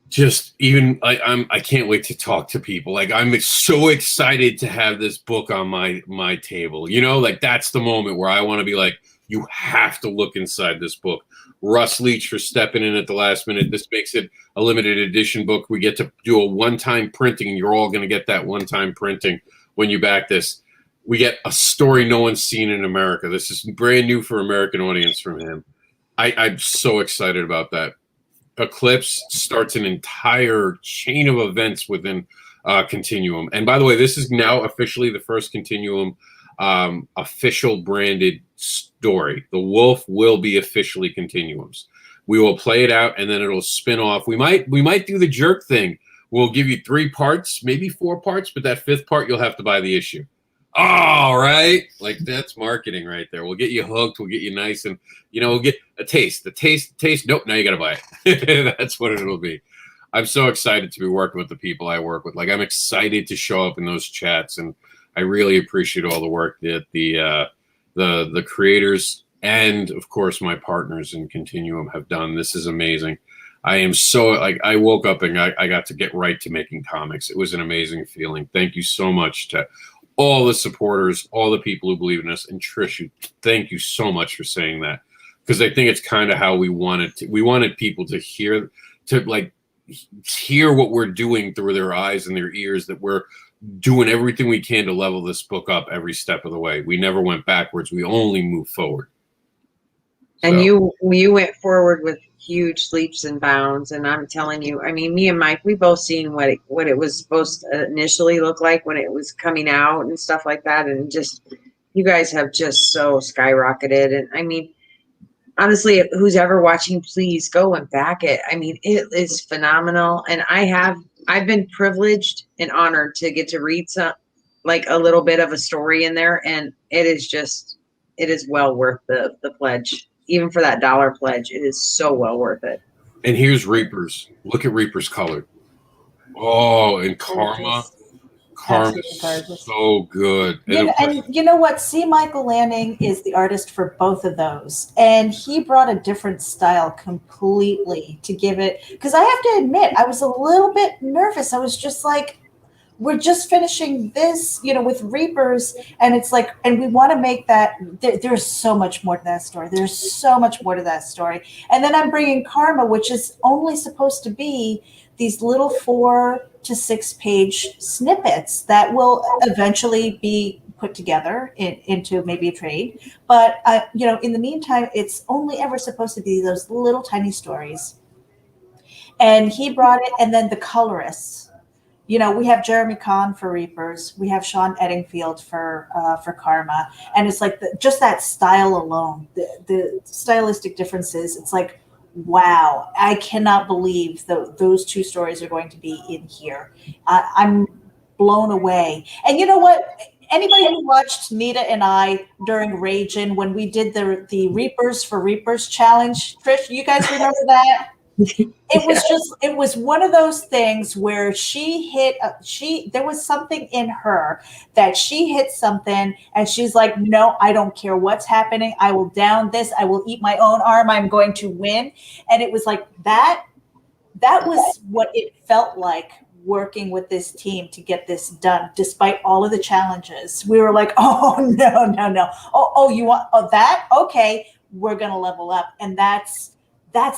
[SPEAKER 1] just even, I can't wait to talk to people. Like, I'm so excited to have this book on my table. Like that's the moment where I want to be like, you have to look inside this book. Russ Leach for stepping in at the last minute. This makes it a limited edition book. We get to do a one-time printing, and you're all going to get that one-time printing when you back this. We get a story no one's seen in America. This is brand new for American audience from him. I'm so excited about that. Eclipse starts an entire chain of events within Continuum. And by the way, this is now officially the first Continuum official branded story. The Wolf will be officially Continuums. We will play it out, and then it'll spin off. We might do the jerk thing. We'll give you 3 parts, maybe 4 parts, but that 5th part you'll have to buy the issue. All right, like that's marketing right there. We'll get you hooked. We'll get you nice, and we'll get a taste. The taste. Nope, now you got to buy it. That's what it'll be. I'm so excited to be working with the people I work with. Like, I'm excited to show up in those chats, and I really appreciate all the work that the creators and of course my partners in Continuum have done. This is amazing. I am so I woke up and I got to get right to making comics. It was an amazing feeling. Thank you so much to all the supporters, all the people who believe in us, and Trish, thank you so much for saying that, because I think it's kind of how we wanted to. We wanted people to hear what we're doing through their eyes and their ears, that we're doing everything we can to level this book up every step of the way. We never went backwards. We only moved forward.
[SPEAKER 5] And you went forward with huge leaps and bounds. And I'm telling you, I mean, me and Mike, we both seen what it was supposed to initially look like when it was coming out and stuff like that. And just, you guys have just so skyrocketed. And I mean, honestly, who's ever watching, please go and back it. I mean, it is phenomenal. And I've been privileged and honored to get to read a little bit of a story in there. And it is well worth the pledge. Even for that $1 pledge, it is so well worth it.
[SPEAKER 1] And here's Reapers. Look at Reapers colored. Oh, and Karma. Karma's so good.
[SPEAKER 3] And you know what? C. Michael Lanning is the artist for both of those. And he brought a different style completely to give it. Because I have to admit, I was a little bit nervous. I was just like, we're just finishing this, with Reapers, and it's like, and we want to make that, there's so much more to that story. There's so much more to that story. And then I'm bringing Karma, which is only supposed to be these little 4 to 6 page snippets that will eventually be put together into maybe a trade. But, in the meantime, it's only ever supposed to be those little tiny stories. And he brought it, and then the colorists. We have Jeremy Kahn for Reapers. We have Sean Eddingfield for Karma. And it's like just that style alone, the stylistic differences. It's like, wow, I cannot believe those two stories are going to be in here. I'm blown away. And you know what? Anybody who watched Nita and I during Ragin when we did the Reapers for Reapers challenge, Trish, you guys remember that? It was one of those things where there was something in her that she hit something and she's like, no, I don't care what's happening. I will down this. I will eat my own arm. I'm going to win. And it was like that was what it felt like working with this team to get this done, despite all of the challenges. We were like, oh, no. Oh, you want that? Okay, we're going to level up. And that's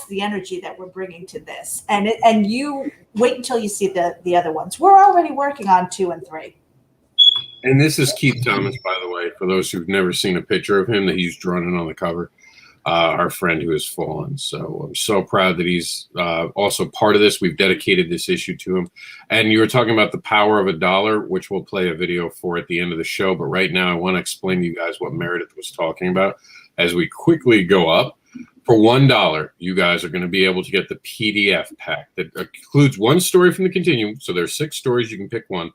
[SPEAKER 3] the energy that we're bringing to this. And you wait until you see the other ones. We're already working on 2 and 3.
[SPEAKER 1] And this is Keith Thomas, by the way, for those who've never seen a picture of him that he's drawn in on the cover. Our friend who has fallen. So I'm so proud that he's also part of this. We've dedicated this issue to him. And you were talking about the power of $1, which we'll play a video for at the end of the show. But right now I want to explain to you guys what Meredith was talking about as we quickly go up. For $1, you guys are going to be able to get the PDF pack that includes one story from the Continuum. So there's 6 stories. You can pick one.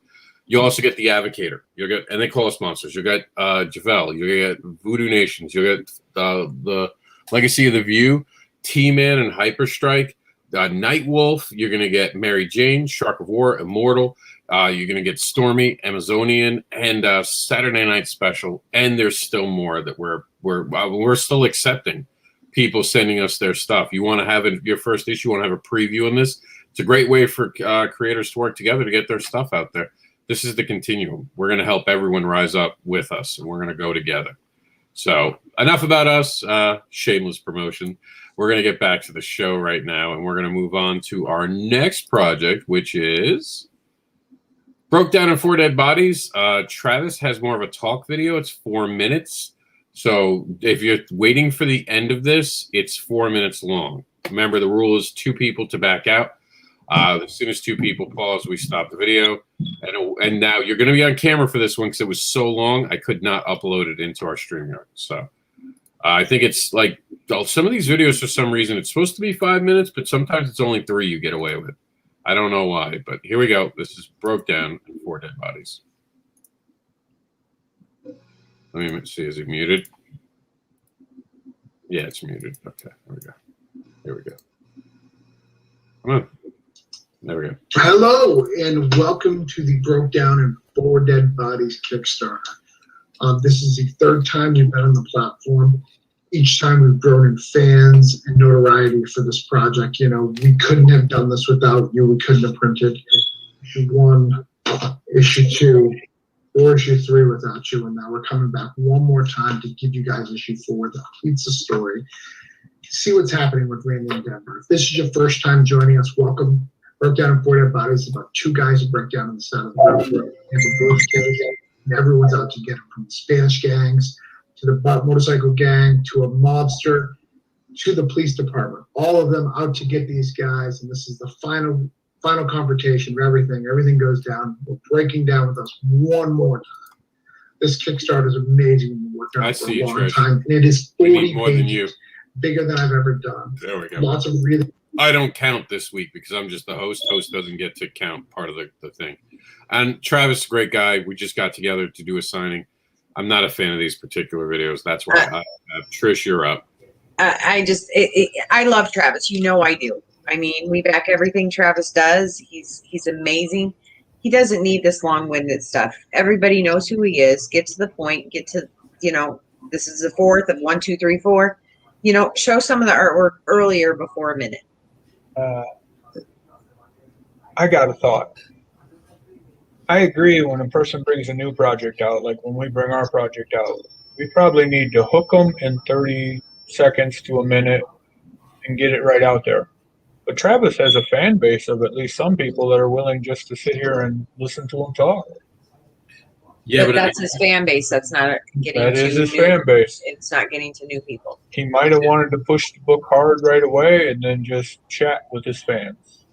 [SPEAKER 1] You also get the Advocator. You'll get, and they call us monsters. You'll get Javel. You'll get Voodoo Nations. You'll get the Legacy of the View, T-Man and Hyperstrike, Nightwolf. You're going to get Mary Jane, Shark of War, Immortal. You're going to get Stormy, Amazonian, and Saturday Night Special. And there's still more that we're still accepting people sending us their stuff. You want to have your first issue, you want to have a preview on this. It's a great way for creators to work together to get their stuff out there. This is the Continuum. We're going to help everyone rise up with us, and we're going to go together. So enough about us, shameless promotion. We're going to get back to the show right now, and we're going to move on to our next project, which is Broke Down in 4 Dead Bodies. Travis has more of a talk video. It's 4 minutes. So if you're waiting for the end of this, it's 4 minutes long. Remember, the rule is 2 people to back out. As soon as 2 people pause, we stop the video. And now you're going to be on camera for this one because it was so long, I could not upload it into our StreamYard. So I think it's like some of these videos, for some reason, it's supposed to be 5 minutes, but sometimes it's only 3 you get away with. I don't know why, but here we go. This is Broke Down in 4 Dead Bodies. Let me see. Is it muted? Yeah, it's muted. Okay, there we go. Here we go. Come on. There we go.
[SPEAKER 11] Hello, and welcome to the Broke Down in 4 Dead Bodies Kickstarter. This is the 3rd time we've been on the platform. Each time we've grown in fans and notoriety for this project. You know, we couldn't have done this without you. We couldn't have printed issue 1, issue 2, or issue 3 without you. And now we're coming back one more time to give you guys issue 4 that completes the story. See what's happening with Randy and Denver. If this is your first time joining us, welcome. Broke Down in 4 Dead Bodies is about 2 guys who break down on the side of the road. They have a bush gang, and everyone's out to get them, from the Spanish gangs to the motorcycle gang to a mobster to the police department. All of them out to get these guys, and this is the final confrontation of everything. Everything goes down. We're breaking down with us one more time. This Kickstarter is amazing. We worked on it for a long time, and it is 40
[SPEAKER 1] more than you.
[SPEAKER 11] Bigger than I've ever done.
[SPEAKER 1] There we go.
[SPEAKER 11] Lots of really.
[SPEAKER 1] I don't count this week because I'm just the host. Host doesn't get to count part of the thing. And Travis, great guy. We just got together to do a signing. I'm not a fan of these particular videos. That's why Trish, you're up.
[SPEAKER 5] I love Travis. You know I do. I mean, we back everything Travis does. He's amazing. He doesn't need this long-winded stuff. Everybody knows who he is. Get to the point. Get to, this is the 4th of 1, 2, 3, 4. Show some of the artwork earlier before a minute.
[SPEAKER 2] I got a thought. I agree when a person brings a new project out, like when we bring our project out, we probably need to hook them in 30 seconds to a minute and get it right out there. But Travis has a fan base of at least some people that are willing just to sit here and listen to him talk.
[SPEAKER 5] Yeah, but that's his fan base. That's not getting
[SPEAKER 2] that
[SPEAKER 5] to
[SPEAKER 2] is his fan base.
[SPEAKER 5] It's not getting to new people.
[SPEAKER 2] He might have wanted to push the book hard right away and then just chat with his fans.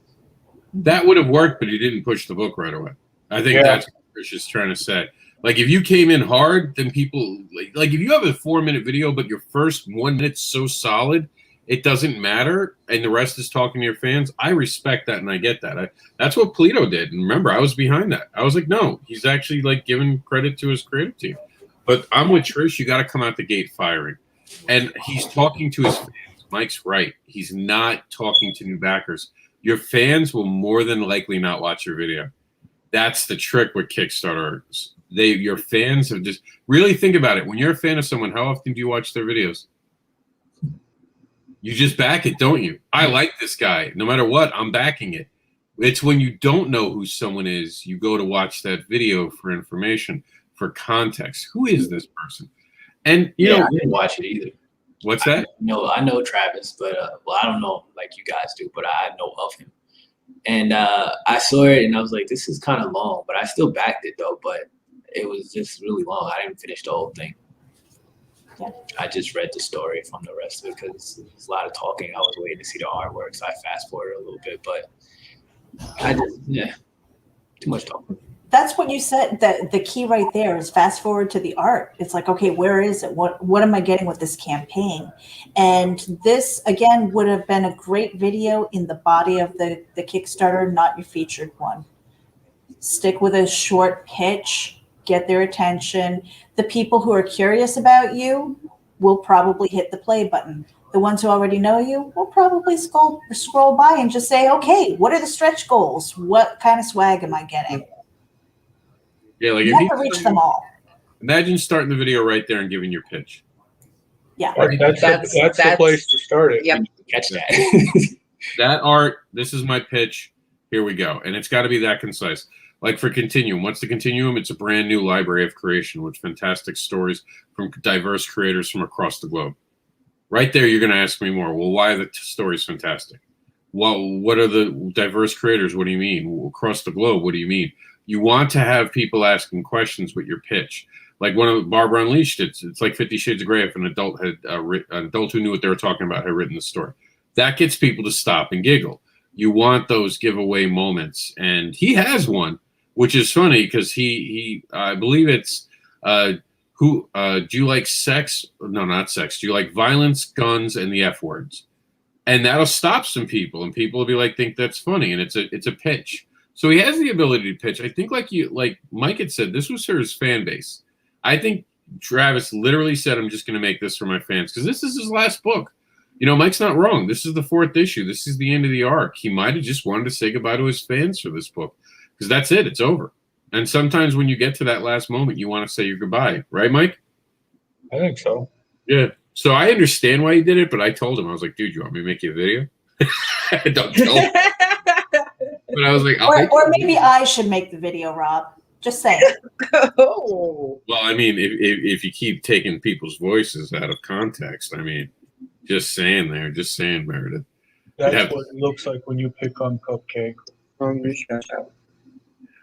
[SPEAKER 1] That would have worked, but he didn't push the book right away. I think that's what Chris is trying to say. Like, if you came in hard, then people like if you have a 4-minute video, but your first 1 minute's so solid, it doesn't matter, and the rest is talking to your fans, I respect that and I get that. That's what Polito did. And remember, I was behind that. I was like, no, he's actually like giving credit to his creative team. But I'm with Trish. You got to come out the gate firing. And he's talking to his fans. Mike's right. He's not talking to new backers. Your fans will more than likely not watch your video. That's the trick with Kickstarter. Your fans have just really think about it. When you're a fan of someone, how often do you watch their videos? You just back it, don't you? I like this guy. No matter what, I'm backing it. It's when you don't know who someone is, you go to watch that video for information, for context. Who is this person? And you know,
[SPEAKER 4] I didn't watch it either.
[SPEAKER 1] What's that?
[SPEAKER 4] No, I know Travis, but well, I don't know like you guys do, but I know of him. And I saw it, and I was like, this is kind of long, but I still backed it though. But it was just really long. I didn't finish the whole thing.
[SPEAKER 3] Yeah.
[SPEAKER 4] I just read the story from the rest of it because there's a lot of talking. I was waiting to see the artwork, so I fast forwarded a little bit. But too much talking.
[SPEAKER 3] That's what you said. That the key right there is fast forward to the art. It's like, okay, where is it? What am I getting with this campaign? And this again would have been a great video in the body of the Kickstarter, not your featured one. Stick with a short pitch, get their attention. The people who are curious about you will probably hit the play button. The ones who already know you will probably scroll by and just say, okay, what are the stretch goals? What kind of swag am I getting?
[SPEAKER 1] Yeah, like
[SPEAKER 3] You
[SPEAKER 1] if
[SPEAKER 3] have to
[SPEAKER 1] you
[SPEAKER 3] reach them all.
[SPEAKER 1] imagine starting the video right there and giving your pitch.
[SPEAKER 3] Yeah.
[SPEAKER 2] That's the place to start it.
[SPEAKER 5] Yep.
[SPEAKER 4] Catch that.
[SPEAKER 1] That art, this is my pitch. Here we go. And it's got to be that concise. Like for Continuum, what's the Continuum? It's a brand new library of creation with fantastic stories from diverse creators from across the globe. Right there, you're going to ask me more. Well, why are the stories fantastic? Well, what are the diverse creators? What do you mean? Across the globe, what do you mean? You want to have people asking questions with your pitch. Like one of Barbara Unleashed, it's like 50 Shades of Grey if an adult had an adult who knew what they were talking about had written the story. That gets people to stop and giggle. You want those giveaway moments, and he has one, which is funny because he I believe it's do you like sex? No, not sex. Do you like violence, guns, and the F words? And that'll stop some people, and people will be like, think that's funny, and it's a pitch. So he has the ability to pitch. I think like Mike had said, this was for his fan base. I think Travis literally said, I'm just going to make this for my fans because this is his last book. You know, Mike's not wrong. This is the 4th issue. This is the end of the arc. He might have just wanted to say goodbye to his fans for this book because that's it. It's over. And sometimes when you get to that last moment, you want to say your goodbye. Right, Mike?
[SPEAKER 2] I think so.
[SPEAKER 1] Yeah. So I understand why he did it, but I told him, I was like, dude, you want me to make you a video? Don't tell him. But I was like,
[SPEAKER 3] or maybe I should make the video, Rob. Just saying.
[SPEAKER 5] Oh.
[SPEAKER 1] Well, I mean, if you keep taking people's voices out of context, I mean, just saying, Meredith.
[SPEAKER 2] That's what it looks like when you pick on Cupcake.
[SPEAKER 1] All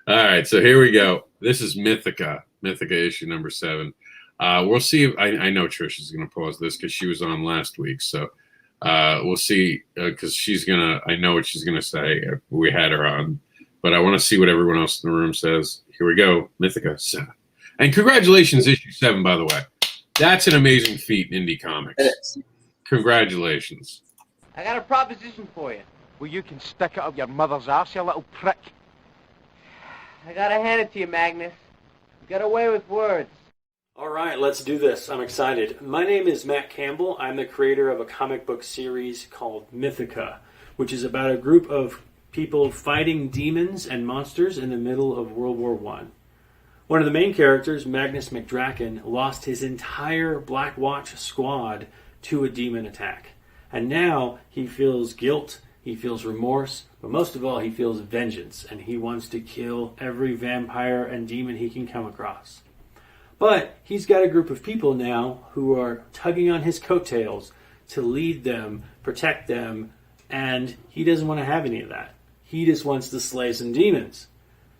[SPEAKER 1] right, so here we go. This is Mythica issue number 7. We'll see if I know Trish is going to pause this because she was on last week. So we'll see because I know what she's going to say if we had her on. But I want to see what everyone else in the room says. Here we go, Mythica 7. And congratulations, issue 7, by the way. That's an amazing feat in indie comics.
[SPEAKER 5] It is.
[SPEAKER 1] Congratulations.
[SPEAKER 12] I got a proposition for you. Well, you can stick it up your mother's arse, you little prick. I gotta hand it to you, Magnus. You got away with words.
[SPEAKER 13] All right, let's do this. I'm excited. My name is Matt Campbell. I'm the creator of a comic book series called Mythica, which is about a group of people fighting demons and monsters in the middle of World War I. One of the main characters, Magnus McDraken, lost his entire Black Watch squad to a demon attack. And now he feels guilt, he feels remorse, but most of all he feels vengeance, and he wants to kill every vampire and demon he can come across. But he's got a group of people now who are tugging on his coattails to lead them, protect them, and he doesn't want to have any of that. He just wants to slay some demons.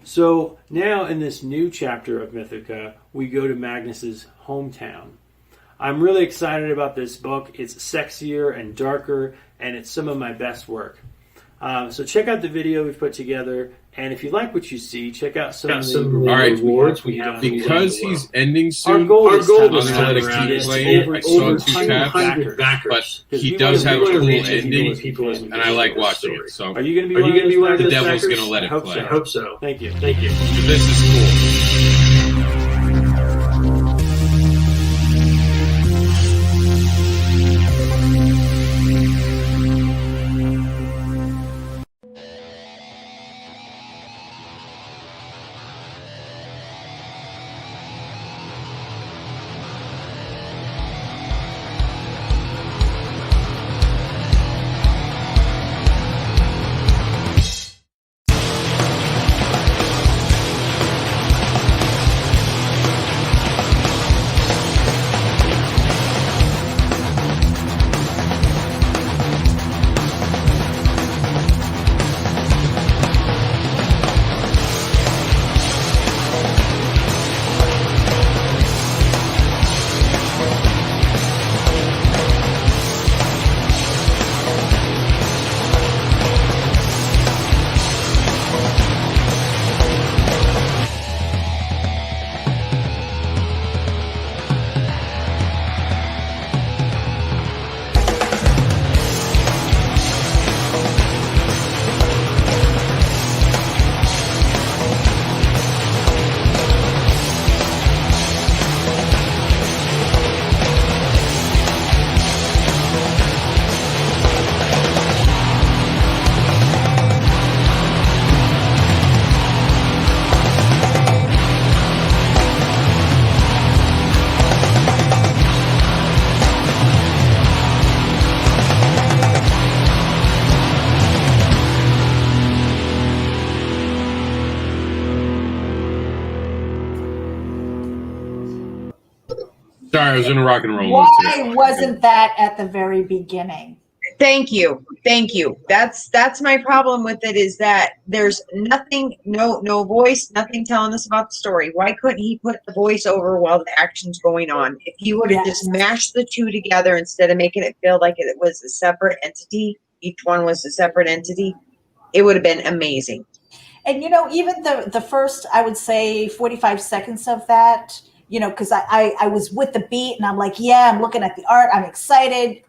[SPEAKER 13] So now in this new chapter of Mythica, we go to Magnus's hometown. I'm really excited about this book. It's sexier and darker, and it's some of my best work. So check out the video we've put together, And if you like what you see, check out some of the
[SPEAKER 1] rewards
[SPEAKER 13] we have.
[SPEAKER 1] Because he's ending soon,
[SPEAKER 13] Our goal is to
[SPEAKER 1] let it keep playing. I saw 2 taps, but he does have a cool ending, and I like watching it. So,
[SPEAKER 13] are you going to be one of
[SPEAKER 1] the
[SPEAKER 13] those
[SPEAKER 1] devil's
[SPEAKER 13] backers?
[SPEAKER 1] going to let it play.
[SPEAKER 13] I hope so. Thank you.
[SPEAKER 1] This is cool. Sorry, I was in a rock and roll.
[SPEAKER 3] Why wasn't that at the very beginning?
[SPEAKER 5] Thank you. That's my problem with it, is that there's nothing, no voice, nothing telling us about the story. Why couldn't he put the voice over while the action's going on? If he would have just mashed the two together instead of making it feel like it was a separate entity, each one was a separate entity, it would have been amazing.
[SPEAKER 3] And even the first, I would say 45 seconds of that, because I was with the beat and I'm like, yeah, I'm looking at the art, I'm excited.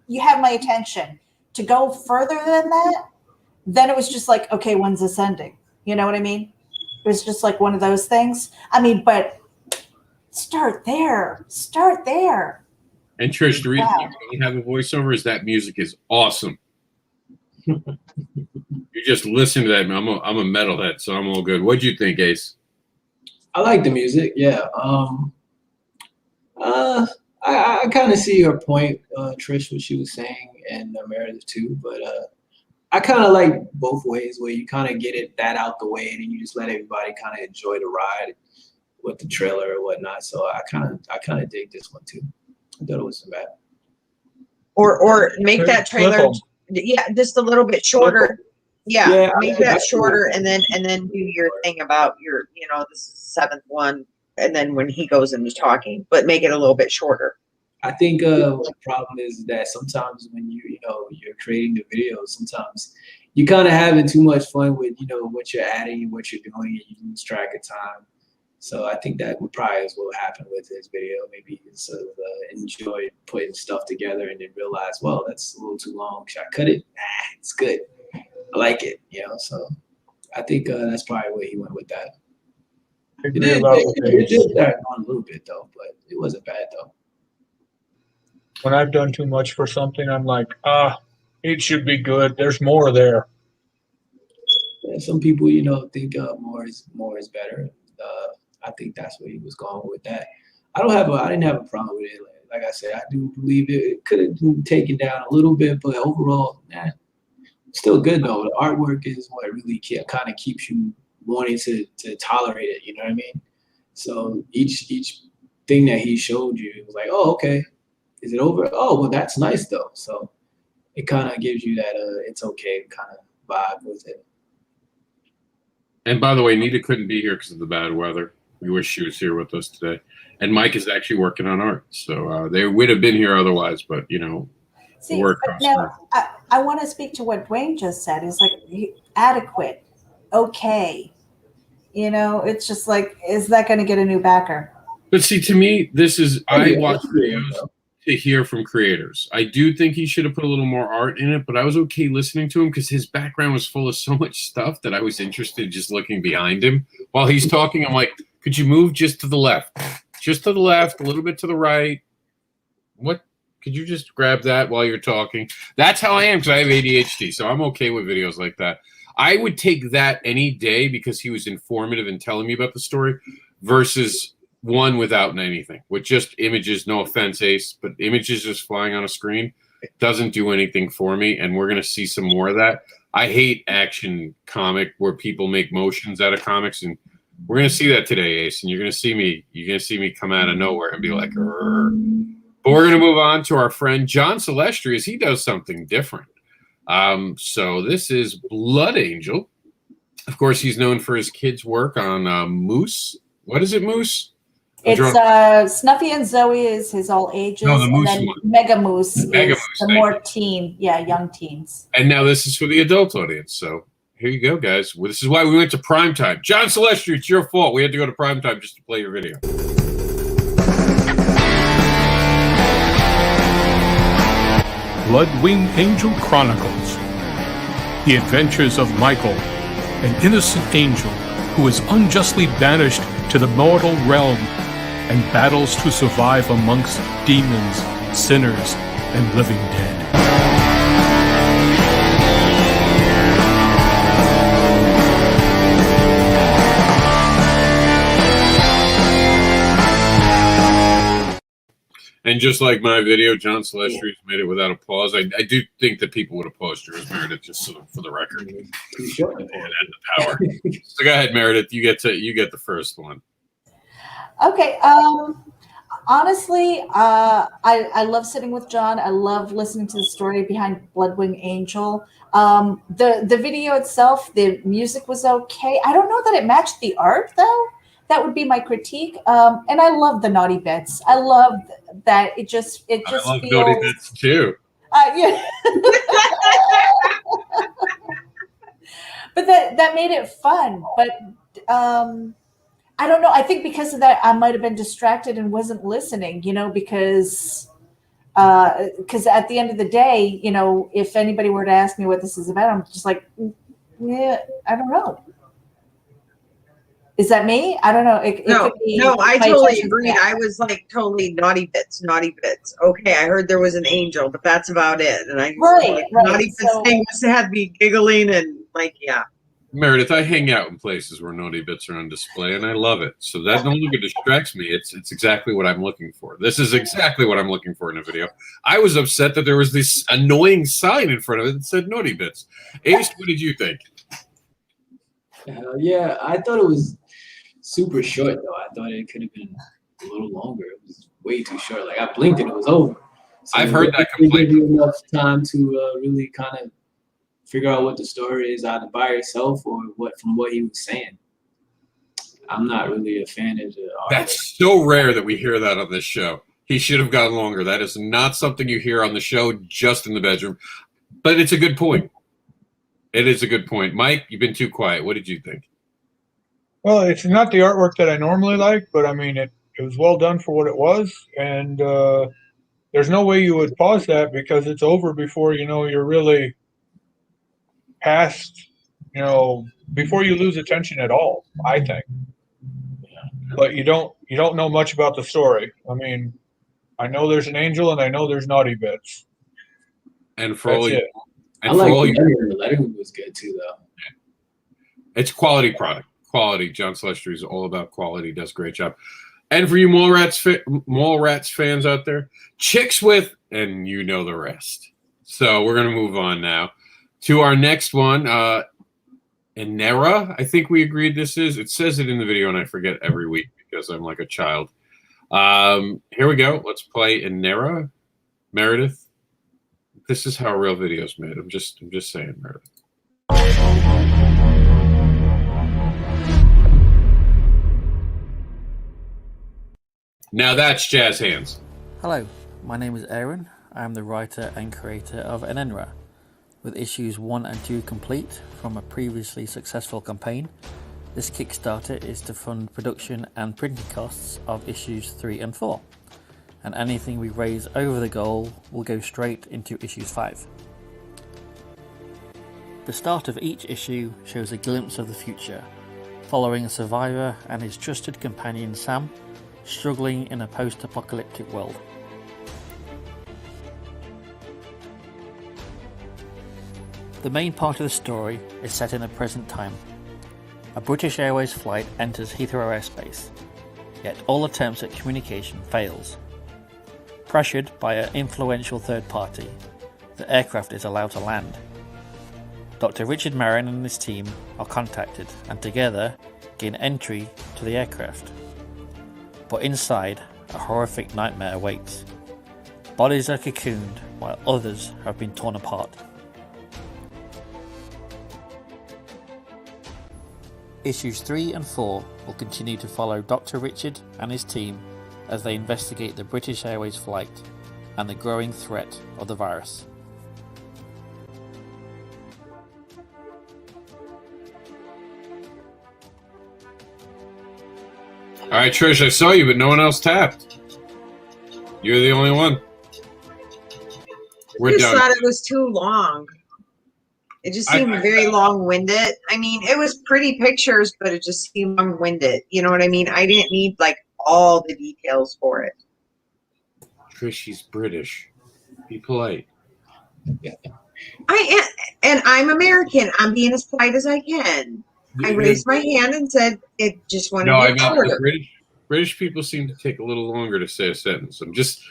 [SPEAKER 3] You have my attention. To go further than that, then it was just like, okay, when's this ending? You know what I mean? It was just like one of those things. I mean, but start there.
[SPEAKER 1] And Trish, the reason you have a voiceover is that music is awesome. You just listen to that. I'm a metalhead, so I'm all good. What'd you think, Ace?
[SPEAKER 4] I like the music. Yeah. I kind of see her point, Trish, what she was saying, and Meredith too. But I kind of like both ways, where you kind of get that out the way, and then you just let everybody kind of enjoy the ride with the trailer or whatnot. So I kind of dig this one too. I thought it wasn't bad. Or make that trailer, just a little bit shorter. Yeah, make that shorter, and then do your thing about your, this is the seventh one, and then when he goes into talking, but make it a little bit shorter. I think the problem is that sometimes when you're creating the videos, sometimes you kind of having too much fun with what you're adding and what you're doing, and you lose track of time. So I think that would probably is what happened with his video. Maybe instead of enjoy putting stuff together and then realize, well, that's a little too long. Should I cut it? Nah, it's good. I like it, So I think that's probably where he went with that. It did that on a little bit though, but it wasn't bad though.
[SPEAKER 2] When I've done too much for something, I'm like, it should be good. There's more there.
[SPEAKER 4] Yeah, some people, think more is better. I think that's where he was going with that. I didn't have a problem with it. Like I said, I do believe it could have been taken down a little bit, but overall, still good though. The artwork is what really kind of keeps you wanting to tolerate it. You know what I mean? So each thing that he showed you, it was like, oh, okay. Is it over? Oh, well, that's nice though. So it kind of gives you that it's okay kind of vibe with it.
[SPEAKER 1] And by the way, Nita couldn't be here because of the bad weather. We wish she was here with us today. And Mike is actually working on art, so they would have been here otherwise. But
[SPEAKER 3] See,
[SPEAKER 1] work.
[SPEAKER 3] Now I want to speak to what Dwayne just said. Is like adequate. okay. You know, it's just like, is that going to get a new backer?
[SPEAKER 1] But see, to me, this is, I watch videos to hear from creators. I do think he should have put a little more art in it, but I was okay listening to him because his background was full of so much stuff that I was interested just looking behind him. While he's talking, I'm like, could you move just to the left? Just to the left, a little bit to the right. What? Could you just grab that while you're talking? That's how I am because I have ADHD, so I'm okay with videos like that. I would take that any day because he was informative and telling me about the story versus one without anything, with just images. No offense, Ace, but images just flying on a screen doesn't do anything for me, and we're going to see some more of that. I hate action comic where people make motions out of comics, and we're going to see that today, Ace, and you're going to see me come out of nowhere and be like, "Rrr." But we're going to move on to our friend John Celestri as he does something different. So this is Blood Angel. Of course, he's known for his kids' work on Moose. What is it, Moose?
[SPEAKER 3] It's Snuffy and Zoe is his all ages.
[SPEAKER 1] No, the Moose
[SPEAKER 3] and then
[SPEAKER 1] one.
[SPEAKER 3] Mega Moose is
[SPEAKER 1] Mega Moose,
[SPEAKER 3] the more teen, young teens.
[SPEAKER 1] And now this is for the adult audience. So here you go, guys. Well, this is why we went to primetime. John Celestri, it's your fault. We had to go to primetime just to play your video.
[SPEAKER 14] Blood-Winged Angel Chronicles. The adventures of Michael, an innocent angel who is unjustly banished to the mortal realm and battles to survive amongst demons, sinners, and living dead.
[SPEAKER 1] And just like my video, John Celestri's made it without a pause. I do think that people would have paused yours, Meredith, just for the record. And the power. So go ahead, Meredith. You get the first one.
[SPEAKER 3] Okay. Honestly, I love sitting with John. I love listening to the story behind Blood-Winged Angel. The video itself, the music was okay. I don't know that it matched the art though. That would be my critique. And I love the naughty bits. I love that it just
[SPEAKER 1] I love
[SPEAKER 3] feels
[SPEAKER 1] naughty bits too.
[SPEAKER 3] Yeah. But that made it fun. But I don't know. I think because of that, I might have been distracted and wasn't listening, because at the end of the day, if anybody were to ask me what this is about, I'm just like, yeah, I don't know. Is that me? I don't know.
[SPEAKER 5] No, I totally agreed. I was like totally naughty bits. Okay, I heard there was an angel, but that's about it. And I
[SPEAKER 3] right.
[SPEAKER 5] Naughty bits thing just had me giggling and like, yeah.
[SPEAKER 1] Meredith, I hang out in places where naughty bits are on display, and I love it. So that no longer distracts me. It's exactly what I'm looking for. This is exactly what I'm looking for in a video. I was upset that there was this annoying sign in front of it that said naughty bits. Ace, what did you think?
[SPEAKER 4] Yeah, I thought it was super short though. I thought it could have been a little longer. It was way too short. Like I blinked and it was over. So
[SPEAKER 1] I've heard that
[SPEAKER 4] complaint. Give you enough time to really kind of figure out what the story is either by yourself or from what he was saying. I'm not really a fan of the art.
[SPEAKER 1] That's so rare that we hear that on this show. He should have gone longer. That is not something you hear on the show, just in the bedroom. But it's a good point. It is a good point. Mike, you've been too quiet. What did you think?
[SPEAKER 2] Well, it's not the artwork that I normally like, but I mean, it was well done for what it was. And there's no way you would pause that because it's over before, you're really past, before you lose attention at all, I think. But you don't know much about the story. I mean, I know there's an angel and I know there's naughty bits.
[SPEAKER 1] And for all you,
[SPEAKER 4] I like the lettering was good too, though.
[SPEAKER 1] It's quality product. Quality. John Celestri is all about quality. Does a great job. And for you Mallrats fans out there, chicks with, and you know the rest. So we're gonna move on now to our next one. Inera, I think we agreed this is. It says it in the video, and I forget every week because I'm like a child. Here we go. Let's play Inera. Meredith, this is how a real video is made. I'm just saying, Meredith. Now that's jazz hands.
[SPEAKER 15] Hello, my name is Aaron. I am the writer and creator of Inera. With issues 1 and 2 complete from a previously successful campaign, this Kickstarter is to fund production and printing costs of issues 3 and 4, and anything we raise over the goal will go straight into issues 5. The start of each issue shows a glimpse of the future, following a survivor and his trusted companion Sam, struggling in a post-apocalyptic world. The main part of the story is set in the present time. A British Airways flight enters Heathrow airspace, yet all attempts at communication fails. Pressured by an influential third party, the aircraft is allowed to land. Dr. Richard Marin and his team are contacted and together gain entry to the aircraft. But inside, a horrific nightmare awaits. Bodies are cocooned while others have been torn apart. Issues 3 and 4 will continue to follow Dr. Richard and his team as they investigate the British Airways flight and the growing threat of the virus.
[SPEAKER 1] All right, Trish, I saw you, but no one else tapped. You're the only one.
[SPEAKER 5] I just thought it was too long. It just seemed very long-winded. I mean, it was pretty pictures, but it just seemed long-winded. You know what I mean? I didn't need, like, all the details for it.
[SPEAKER 1] Trish, she's British. Be polite.
[SPEAKER 5] I am, and I'm American. I'm being as polite as I can. I raised my hand and said it just wanted to be shorter.
[SPEAKER 1] British people seem to take a little longer to say a sentence. I'm just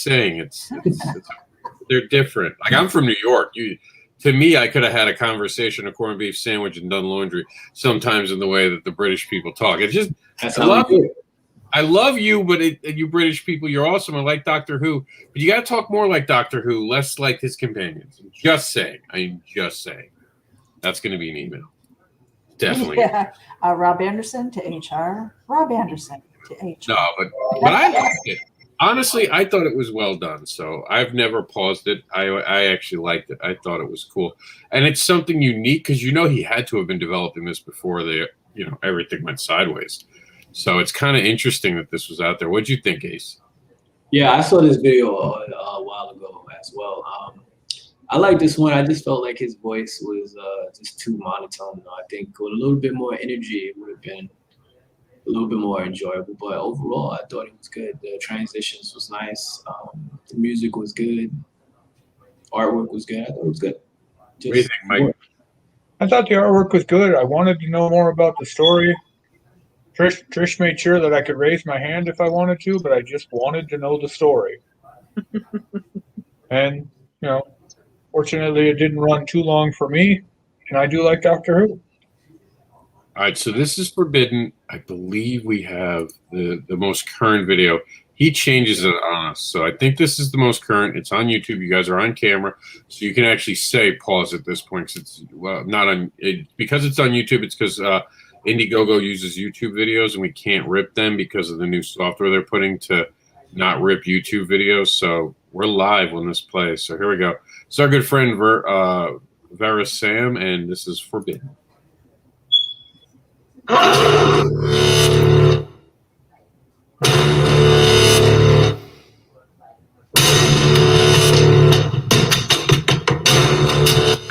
[SPEAKER 1] saying it's they're different. Like, I'm from New York. To me, I could have had a conversation, a corned beef sandwich, and done laundry sometimes in the way that the British people talk. It's just, I love you, but you British people, you're awesome. I like Doctor Who, but you got to talk more like Doctor Who, less like his companions. Just saying. I'm just saying. That's going to be an email. Definitely.
[SPEAKER 3] Yeah. Rob Anderson to HR. Rob Anderson to HR.
[SPEAKER 1] No, but I liked it. Honestly, I thought it was well done, so I've never paused it. I actually liked it. I thought it was cool, and it's something unique because he had to have been developing this before everything went sideways. So it's kind of interesting that this was out there. What'd you think, Ace?
[SPEAKER 4] Yeah, I saw this video a while ago as well. I like this one. I just felt like his voice was just too monotone. I think with a little bit more energy, it would have been a little bit more enjoyable, but overall I thought it was good. The transitions was nice. The music was good. Artwork was good. I thought it was good.
[SPEAKER 1] What do you think, Mike?
[SPEAKER 2] I thought the artwork was good. I wanted to know more about the story. Trish made sure that I could raise my hand if I wanted to, but I just wanted to know the story. And, fortunately it didn't run too long for me, and I do like Doctor Who.
[SPEAKER 1] All right, so this is Forbidden. I believe we have the most current video. He changes it on us, so I think this is the most current. It's on YouTube. You guys are on camera, so you can actually say pause at this point. Cause it's not on because it's on YouTube. It's because Indiegogo uses YouTube videos, and we can't rip them because of the new software they're putting to not rip YouTube videos. So we're live when this plays. So here we go. It's our good friend Vera Sam, and this is Forbidden.
[SPEAKER 16] I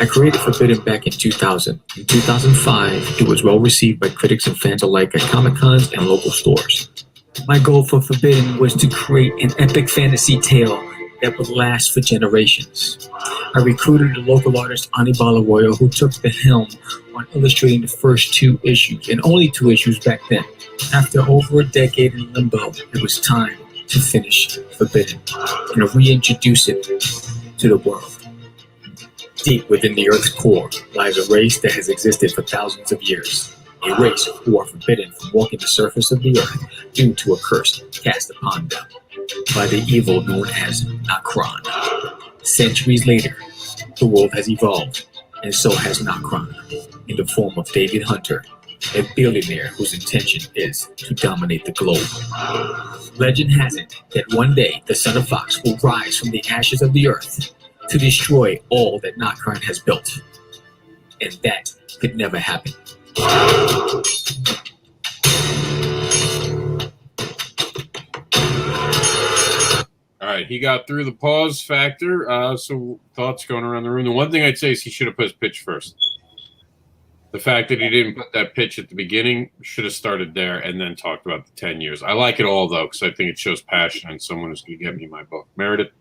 [SPEAKER 16] created Forbidden back in 2000. In 2005, it was well received by critics and fans alike at Comic-Cons and local stores. My goal for Forbidden was to create an epic fantasy tale that would last for generations. I recruited the local artist Anibal Arroyo, who took the helm on illustrating the first 2 issues, and only 2 issues back then. After over a decade in limbo, it was time to finish Forbidden and reintroduce it to the world. Deep within the Earth's core lies a race that has existed for thousands of years. A race who are forbidden from walking the surface of the Earth due to a curse cast upon them by the evil known as Nokron. Centuries later, the world has evolved, and so has Nokron, in the form of David Hunter, a billionaire whose intention is to dominate the globe. Legend has it that one day the son of Fox will rise from the ashes of the earth to destroy all that Nocturne has built. And that could never happen.
[SPEAKER 1] All right, he got through the pause factor. So thoughts going around the room. The one thing I'd say is he should have put his pitch first. The fact that he didn't put that pitch at the beginning, should have started there and then talked about the 10 years. I like it all, though, because I think it shows passion and someone who's going to get me my book. Meredith?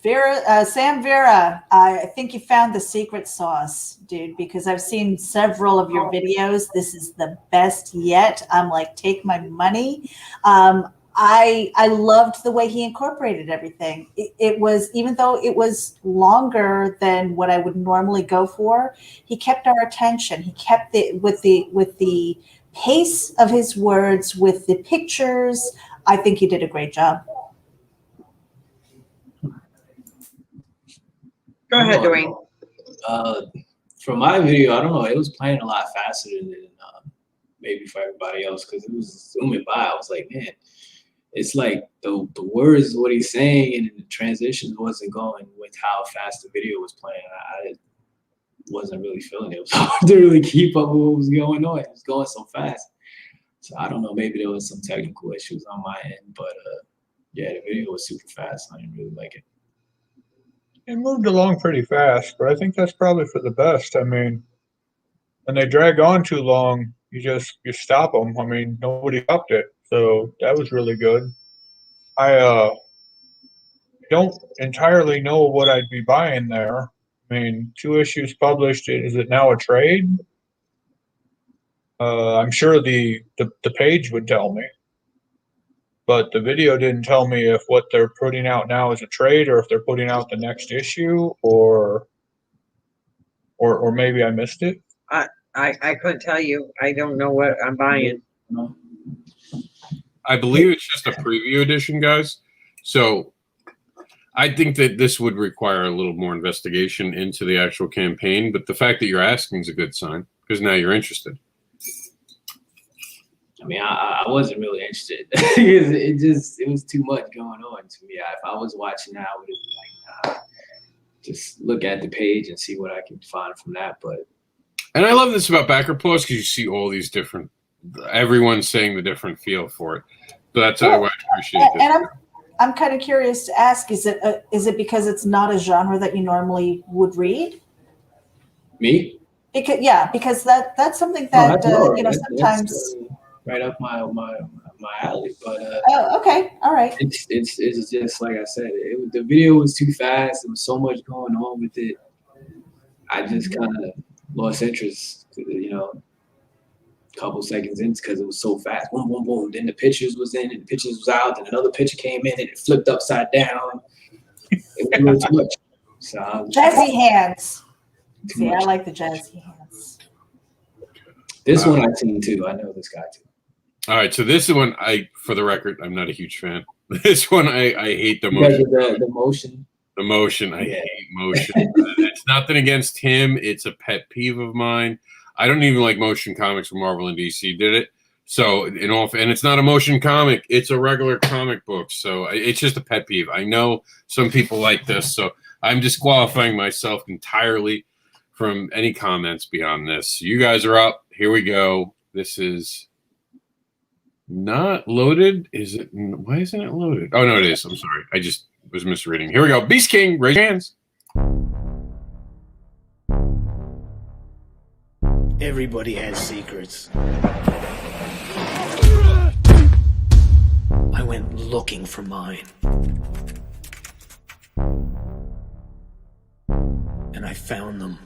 [SPEAKER 3] Sam Vera, I think you found the secret sauce, dude, because I've seen several of your videos. This is the best yet. I'm like, take my money. I loved the way he incorporated everything. It was, even though it was longer than what I would normally go for, he kept our attention. He kept it with the pace of his words, with the pictures. I think he did a great job.
[SPEAKER 5] Go ahead, Dwayne.
[SPEAKER 4] For my video, I don't know, it was playing a lot faster than maybe for everybody else, because it was zooming by. I was like, man, it's like the words is what he's saying, and the transitions wasn't going with how fast the video was playing. I wasn't really feeling it. It was hard to really keep up with what was going on. It was going so fast. So I don't know, maybe there was some technical issues on my end, but yeah, the video was super fast. I didn't really like it.
[SPEAKER 2] It moved along pretty fast, but I think that's probably for the best. I mean, when they drag on too long, you stop them. I mean, nobody stopped it, so that was really good. I don't entirely know what I'd be buying there. I mean, 2 issues published. Is it now a trade? I'm sure the page would tell me. But the video didn't tell me if what they're putting out now is a trade or if they're putting out the next issue, or maybe I missed it.
[SPEAKER 5] I couldn't tell you. I don't know what I'm buying.
[SPEAKER 1] I believe it's just a preview edition, guys. So I think that this would require a little more investigation into the actual campaign. But the fact that you're asking is a good sign, because now you're interested.
[SPEAKER 4] I mean, I wasn't really interested. it was too much going on to me. If I was watching that, I would have been like, nah, just look at the page and see what I can find from that.
[SPEAKER 1] And I love this about Backer Pause, because you see all these different, everyone's saying the different feel for it. So that's how I appreciate this.
[SPEAKER 3] And I'm kind of curious to ask: is it because it's not a genre that you normally would read?
[SPEAKER 4] Me?
[SPEAKER 3] Because that's something that sometimes.
[SPEAKER 4] Right up my alley, but
[SPEAKER 3] okay, all right.
[SPEAKER 4] It's just like I said, the video was too fast. There was so much going on with it. I just kind of lost interest, a couple seconds in, because it was so fast. Boom, boom, boom. Then the pictures was in, and the pictures was out. Then another picture came in, and it flipped upside down. It was a little too much. So
[SPEAKER 3] jazzy hands. See, I like the jazzy hands.
[SPEAKER 4] This one I've seen too. I know this guy too.
[SPEAKER 1] All right, so this one, for the record, I'm not a huge fan. This one, I hate the motion.
[SPEAKER 4] The motion.
[SPEAKER 1] The motion, I hate motion. It's nothing against him. It's a pet peeve of mine. I don't even like motion comics when Marvel and DC did it. So, and it's not a motion comic. It's a regular comic book. So it's just a pet peeve. I know some people like this, so I'm disqualifying myself entirely from any comments beyond this. You guys are up. Here we go. This is not loaded. Is it? Why isn't it loaded? Oh, no, it is. I'm sorry. I just was misreading. Here we go. Beast King, raise your hands.
[SPEAKER 17] Everybody has secrets. I went looking for mine. And I found them.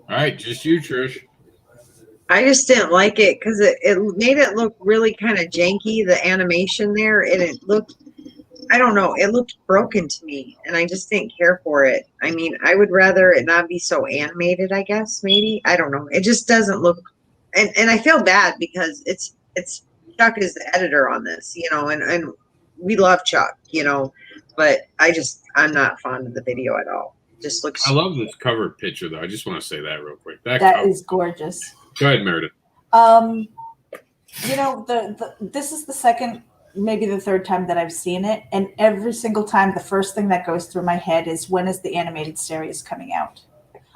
[SPEAKER 1] All right, just you, Trish.
[SPEAKER 5] I just didn't like it because it made it look really kind of janky, the animation there, and it looked, I don't know, it looked broken to me, and I just didn't care for it. I mean, I would rather it not be so animated, I guess, maybe. I don't know. It just doesn't look, and I feel bad because it's Chuck is the editor on this, you know, and we love Chuck, you know, but I'm not fond of the video at all. Just looks.
[SPEAKER 1] I love this cover picture, though. I just want to say that real quick.
[SPEAKER 3] That is gorgeous.
[SPEAKER 1] Go ahead, Meredith.
[SPEAKER 3] You know, this is the second, maybe the third time that I've seen it, and every single time, the first thing that goes through my head is, when is the animated series coming out?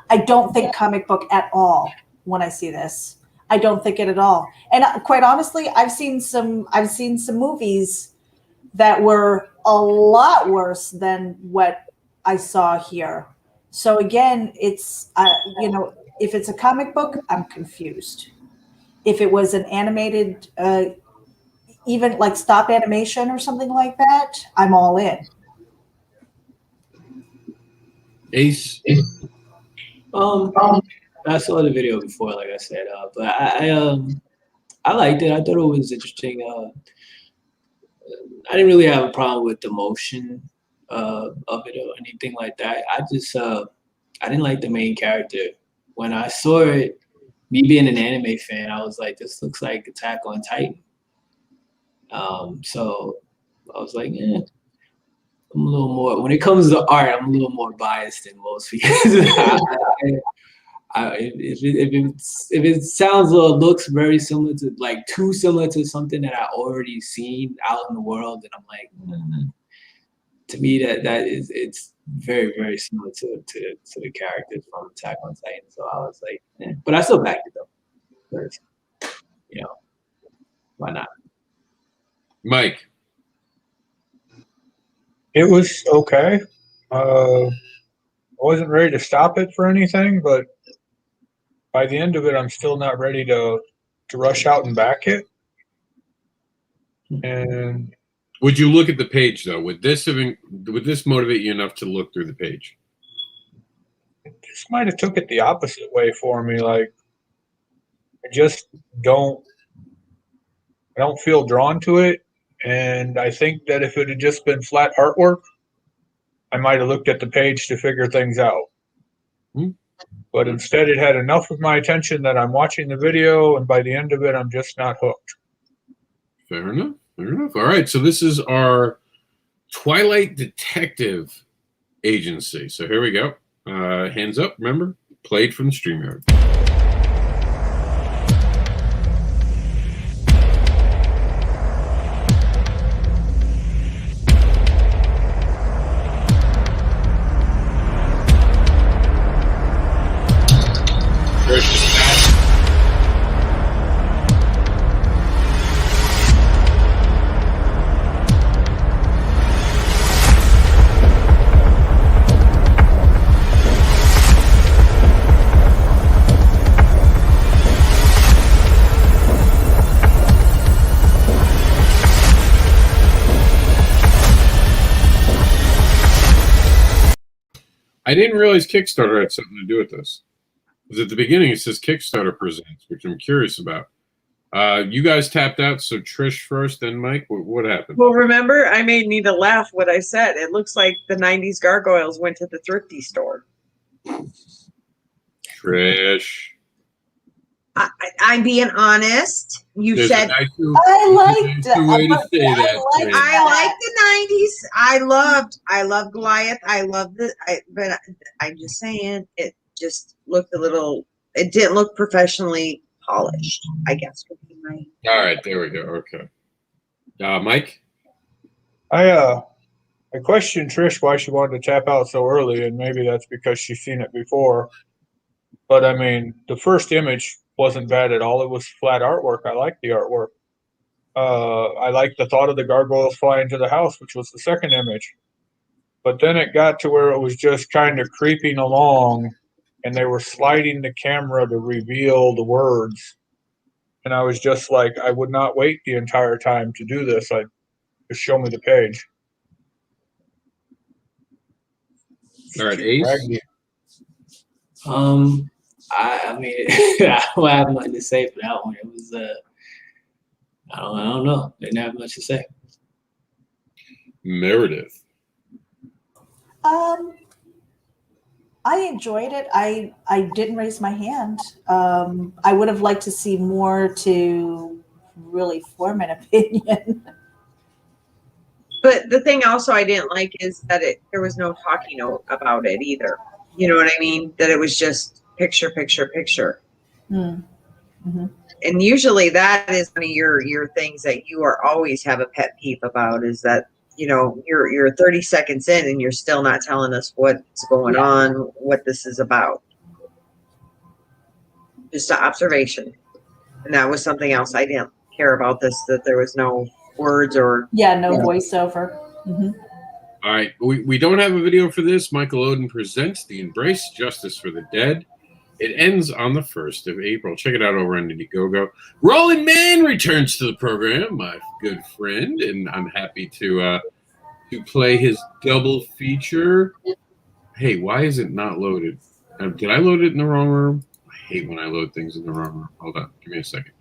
[SPEAKER 3] I don't think comic book at all when I see this. I don't think it at all. And quite honestly, I've seen some movies that were a lot worse than what I saw here. So again, it's you know, if it's a comic book, I'm confused. If it was an animated, even like stop animation or something like that, I'm all in.
[SPEAKER 1] Ace.
[SPEAKER 4] I saw the video before, like I said, but I liked it. I thought it was interesting. I didn't really have a problem with the motion of it or anything like that. I didn't like the main character. When I saw it, me being an anime fan, I was like, this looks like Attack on Titan. So I was like, I'm a little more, when it comes to art, I'm a little more biased than most because if it sounds or looks very similar to, like, too similar to something that I already seen out in the world, then I'm like, to me it's very, very similar to the characters from Attack on Titan. So I was like, but I still backed it though, because, you know, why not?
[SPEAKER 1] Mike.
[SPEAKER 2] It was okay. I wasn't ready to stop it for anything, but by the end of it, I'm still not ready to rush out and back it. And
[SPEAKER 1] would you look at the page though? Would this motivate you enough to look through the page?
[SPEAKER 2] This might have took it the opposite way for me. Like, I just don't feel drawn to it. And I think that if it had just been flat artwork, I might have looked at the page to figure things out. But instead, it had enough of my attention that I'm watching the video, and by the end of it, I'm just not hooked.
[SPEAKER 1] Fair enough. Fair enough. All right. So this is our Twilight Detective Agency. So here we go. Hands up. Remember, played from the StreamYard. I didn't realize Kickstarter had something to do with this. Because at the beginning it says Kickstarter presents, which I'm curious about. You guys tapped out, so Trish first, then Mike. What happened?
[SPEAKER 5] Well, remember, I made Nita laugh what I said. It looks like the 90s gargoyles went to the thrifty store.
[SPEAKER 1] Trish.
[SPEAKER 5] I'm being honest. You
[SPEAKER 1] There's
[SPEAKER 5] said
[SPEAKER 1] I
[SPEAKER 5] liked
[SPEAKER 1] way to say that.
[SPEAKER 5] I like the 90s. I love Goliath. I love but I'm just saying it just looked a little, it didn't look professionally polished, I guess would be my.
[SPEAKER 1] All right, there we go. Okay. Mike?
[SPEAKER 2] I questioned Trish why she wanted to tap out so early, and maybe that's because she's seen it before. But I mean, the first image wasn't bad at all. It was flat artwork. I liked the artwork. I liked the thought of the gargoyles flying to the house, which was the second image. But then it got to where it was just kind of creeping along, and they were sliding the camera to reveal the words. And I was just like, I would not wait the entire time to do this. Just show me the page.
[SPEAKER 1] All right, Ace.
[SPEAKER 4] I mean, I don't have much to say for that one. It was, I don't know. Didn't have much to say.
[SPEAKER 1] Meredith.
[SPEAKER 3] I enjoyed it. I didn't raise my hand. I would have liked to see more to really form an opinion.
[SPEAKER 5] But the thing also I didn't like is that there was no talking about it either. You know what I mean? That it was just picture, picture, picture.
[SPEAKER 3] Mm-hmm.
[SPEAKER 5] And usually that is one of your things that you are always have a pet peeve about, is that, you know, you're 30 seconds in and you're still not telling us what's going on, what this is about. Just an observation. And that was something else I didn't care about this, that there was no words or
[SPEAKER 3] no voiceover. Mm-hmm.
[SPEAKER 1] All right, we don't have a video for this. Michael Oden presents The Embrace Justice for the Dead. It ends on the 1st of April. Check it out over on Indiegogo. Roland Mann returns to the program, my good friend, and I'm happy to play his double feature. Hey, why is it not loaded? Did I load it in the wrong room? I hate when I load things in the wrong room. Hold on, give me a second.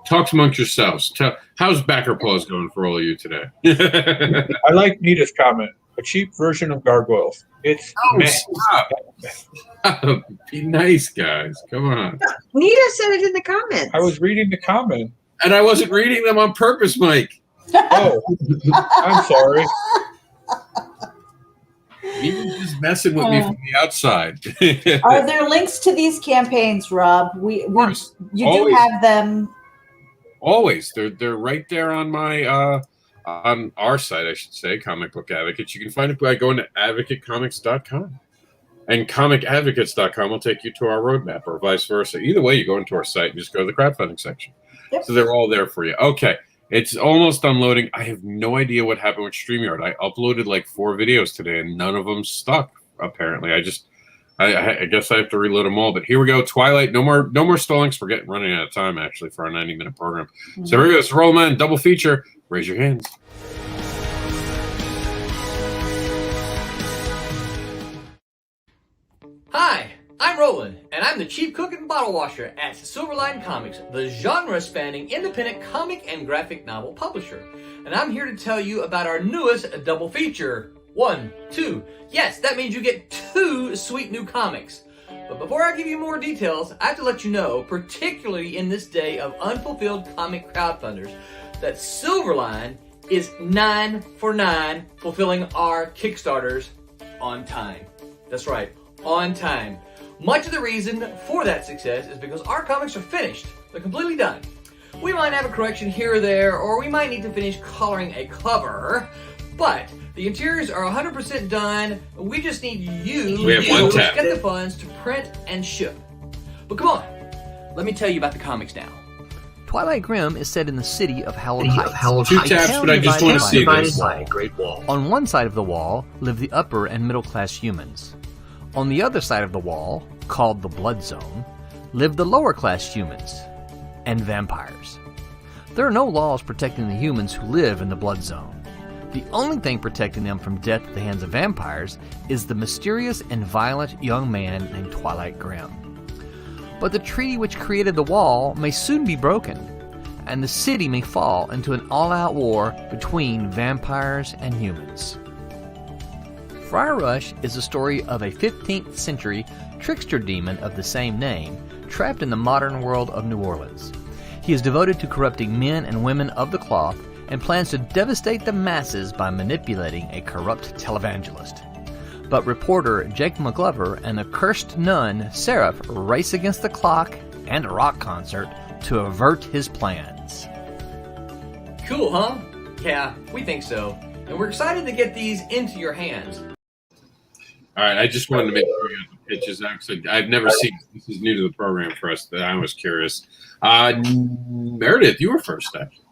[SPEAKER 1] Talk amongst yourselves. How's Backer Paws going for all of you today?
[SPEAKER 2] I like Nita's comment. A cheap version of gargoyles. It's
[SPEAKER 1] stop. Be nice, guys. Come on.
[SPEAKER 5] Nita said it in the comments.
[SPEAKER 2] I was reading the comment.
[SPEAKER 1] And I wasn't reading them on purpose, Mike.
[SPEAKER 2] Oh, I'm sorry.
[SPEAKER 1] You were just messing with me from the outside.
[SPEAKER 3] Are there links to these campaigns, Rob? You
[SPEAKER 1] Always.
[SPEAKER 3] do have them.
[SPEAKER 1] Always. They're right there on my on our site, I should say, Comic Book Advocates. You can find it by going to advocatecomics.com. And comicadvocates.com will take you to our roadmap, or vice versa. Either way, you go into our site and just go to the crowdfunding section. Yep. So they're all there for you. Okay. It's almost unloading. I have no idea what happened with StreamYard. I uploaded like 4 videos today, and none of them stuck, apparently. I guess I have to reload them all. But here we go. Twilight. No more stallings. We're running out of time, actually, for our 90-minute program. Mm-hmm. So here we go. It's Rollman, double feature. Raise your hands.
[SPEAKER 18] Hi, I'm Roland, and I'm the chief cook and bottle washer at Silverline Comics, the genre-spanning independent comic and graphic novel publisher. And I'm here to tell you about our newest double feature. 1, 2. Yes, that means you get 2 sweet new comics. But before I give you more details, I have to let you know, particularly in this day of unfulfilled comic crowdfunders, that Silverline is 9 for 9 fulfilling our Kickstarters on time. That's right, on time. Much of the reason for that success is because our comics are finished. They're completely done. We might have a correction here or there, or we might need to finish coloring a cover, but the interiors are 100% done. We just need you to get the funds to print and ship. But come on, let me tell you about the comics now. Twilight Grim is set in the city of Hallowed Heights.
[SPEAKER 1] 2 taps, but I just want to see this.
[SPEAKER 18] By a great wall. On one side of the wall live the upper and middle class humans. On the other side of the wall, called the Blood Zone, live the lower class humans and vampires. There are no laws protecting the humans who live in the Blood Zone. The only thing protecting them from death at the hands of vampires is the mysterious and violent young man named Twilight Grim. But the treaty which created the wall may soon be broken, and the city may fall into an all-out war between vampires and humans. Friar Rush is the story of a 15th century trickster demon of the same name, trapped in the modern world of New Orleans. He is devoted to corrupting men and women of the cloth and plans to devastate the masses by manipulating a corrupt televangelist. But reporter Jake McGlover and the cursed nun Seraph race against the clock and a rock concert to avert his plans. Cool, huh? Yeah, we think so. And we're excited to get these into your hands.
[SPEAKER 1] All right, I just wanted to make sure you got the pitches out, because I've never seen this. Is new to the program for us. That I was curious. Meredith, you were first, actually.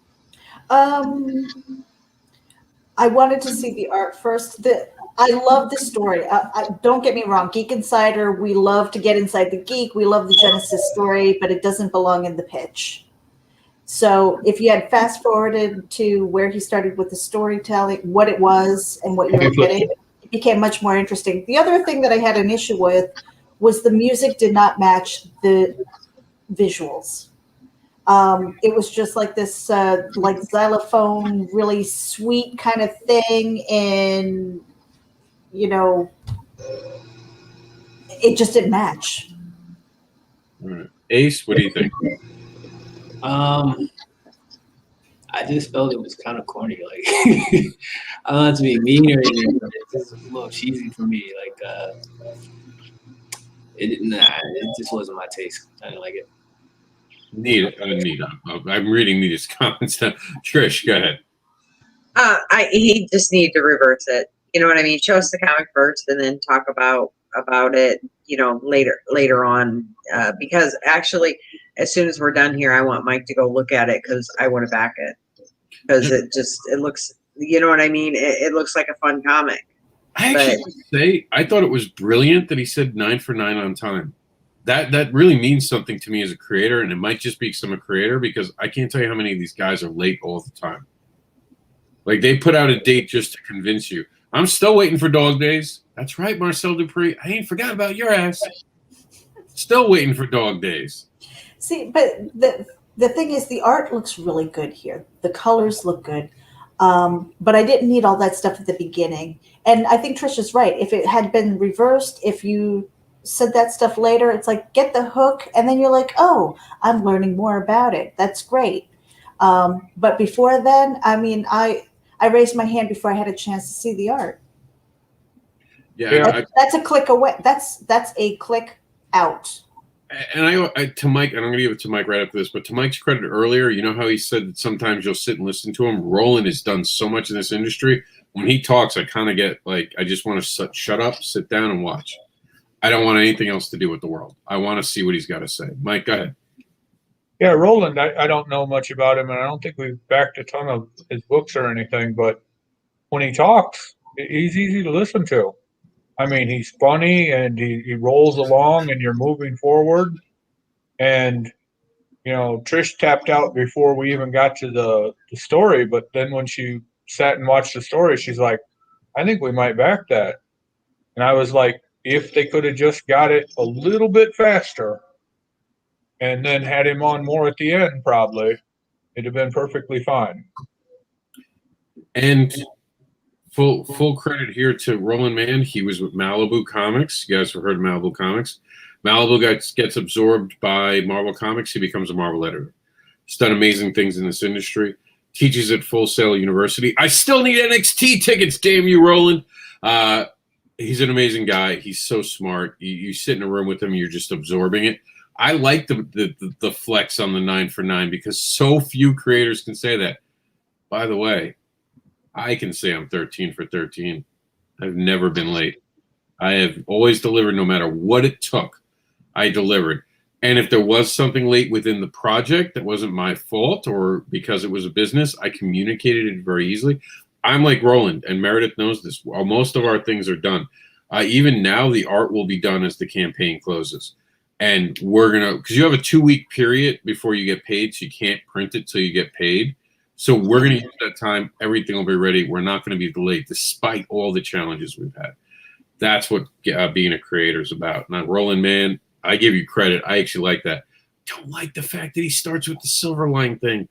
[SPEAKER 3] I wanted to see the art first. I love the story. Don't get me wrong. Geek Insider, we love to get inside the geek. We love the Genesis story, but it doesn't belong in the pitch. So if you had fast forwarded to where he started with the storytelling, what it was and what you were getting, it became much more interesting. The other thing that I had an issue with was the music did not match the visuals. It was just like this, like xylophone, really sweet kind of thing, and you know, it just didn't match.
[SPEAKER 1] All right. Ace, what do you think?
[SPEAKER 4] I just felt it was kind of corny. Like, I don't have to be mean or anything, but it's just a little cheesy for me. Like, it just wasn't my taste. I didn't like it.
[SPEAKER 1] Nita. I'm reading Nita's comments now. Trish, go ahead.
[SPEAKER 5] He just needed to reverse it. You know what I mean? Show us the comic first, and then talk about it. You know, later on, because actually, as soon as we're done here, I want Mike to go look at it because I want to back it because it looks. You know what I mean? It looks like a fun comic.
[SPEAKER 1] I thought it was brilliant that he said 9 for 9 on time. That really means something to me as a creator, and it might just be because I'm a creator, because I can't tell you how many of these guys are late all the time. Like, they put out a date just to convince you. I'm still waiting for Dog Days. That's right, Marcel Dupree. I ain't forgot about your ass. Still waiting for Dog Days.
[SPEAKER 3] See, but the thing is, the art looks really good here. The colors look good. But I didn't need all that stuff at the beginning. And I think Trish is right. If it had been reversed, if you said that stuff later, it's like, get the hook, and then you're like, oh, I'm learning more about it. That's great. But before then, I mean, I raised my hand before I had a chance to see the art.
[SPEAKER 1] Yeah,
[SPEAKER 3] that's a click away. That's a click out.
[SPEAKER 1] And I to Mike, and I'm going to give it to Mike right after this, but to Mike's credit earlier, you know how he said that sometimes you'll sit and listen to him? Roland has done so much in this industry. When he talks, I kind of get like, I just want to shut up, sit down, and watch. I don't want anything else to do with the world. I want to see what he's got to say. Mike, go ahead.
[SPEAKER 2] Yeah, Roland, I don't know much about him, and I don't think we've backed a ton of his books or anything, but when he talks, he's easy to listen to. I mean, he's funny, and he rolls along, and you're moving forward. And, you know, Trish tapped out before we even got to the story, but then when she sat and watched the story, she's like, I think we might back that. And I was like, if they could have just got it a little bit faster and then had him on more at the end, probably, it'd have been perfectly fine.
[SPEAKER 1] And full credit here to Roland Mann. He was with Malibu Comics. You guys have heard of Malibu Comics. Malibu gets absorbed by Marvel Comics. He becomes a Marvel editor. He's done amazing things in this industry. Teaches at Full Sail University. I still need NXT tickets, damn you, Roland. He's an amazing guy. He's so smart. You sit in a room with him, you're just absorbing it. I like the flex on the 9 for 9 because so few creators can say that. By the way, I can say I'm 13 for 13. I've never been late. I have always delivered no matter what it took. I delivered. And if there was something late within the project that wasn't my fault or because it was a business, I communicated it very easily. I'm like Roland, and Meredith knows this. Most of our things are done. Even now, the art will be done as the campaign closes. And we're going to, because you have a 2-week period before you get paid, so you can't print it till you get paid. So we're going to use that time. Everything will be ready. We're not going to be delayed, despite all the challenges we've had. That's what being a creator is about. Now, Roland, man, I give you credit. I actually like that. Don't like the fact that he starts with the silver line thing.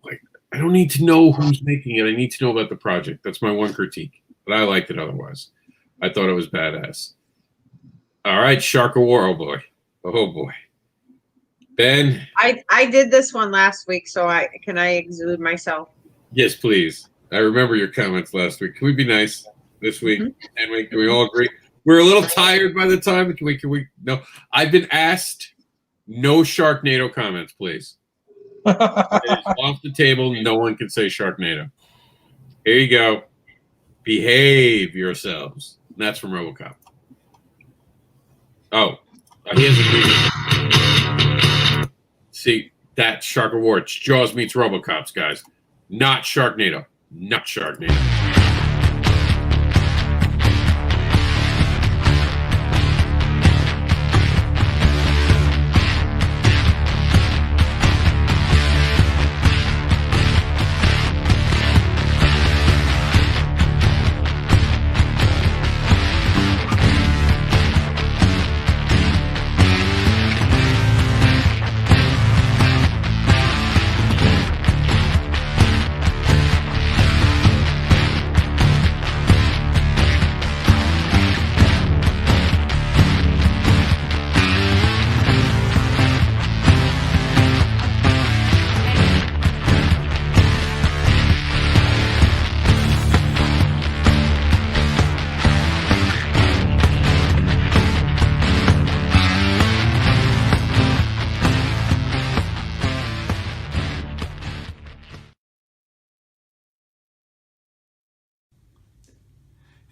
[SPEAKER 1] Like, I don't need to know who's making it. I need to know about the project. That's my one critique. But I liked it otherwise. I thought it was badass. All right, Shark of War. Oh, boy. Oh, boy. Ben?
[SPEAKER 5] I did this one last week, so can I exude myself?
[SPEAKER 1] Yes, please. I remember your comments last week. Can we be nice this week? And can we all agree? We're a little tired by the time. Can we? No. I've been asked no Sharknado comments, please. It is off the table. No one can say Sharknado. Here you go. Behave yourselves. And that's from RoboCop. Oh, he has a new. See, that's Shark of War. It's Jaws meets RoboCops, guys. Not Sharknado. Not Sharknado.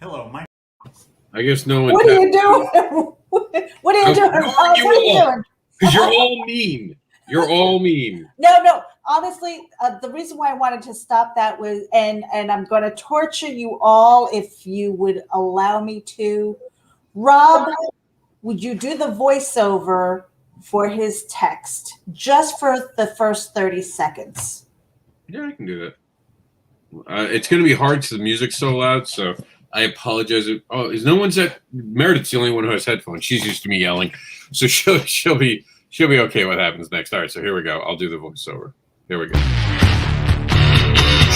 [SPEAKER 19] Hello, my.
[SPEAKER 1] I guess no one.
[SPEAKER 3] What are you doing? What are you doing? Rob? What are you doing?
[SPEAKER 1] Because you're all mean. You're all mean.
[SPEAKER 3] No. Honestly, the reason why I wanted to stop that was, and I'm going to torture you all if you would allow me to. Rob, would you do the voiceover for his text just for the first 30 seconds?
[SPEAKER 1] Yeah, I can do that. It's going to be hard because the music's so loud, so I apologize. Oh, is no one's at Meredith's the only one who has headphones. She's used to me yelling, so she'll be okay. What happens next? All right, so here we go. I'll do the voiceover. Here we go.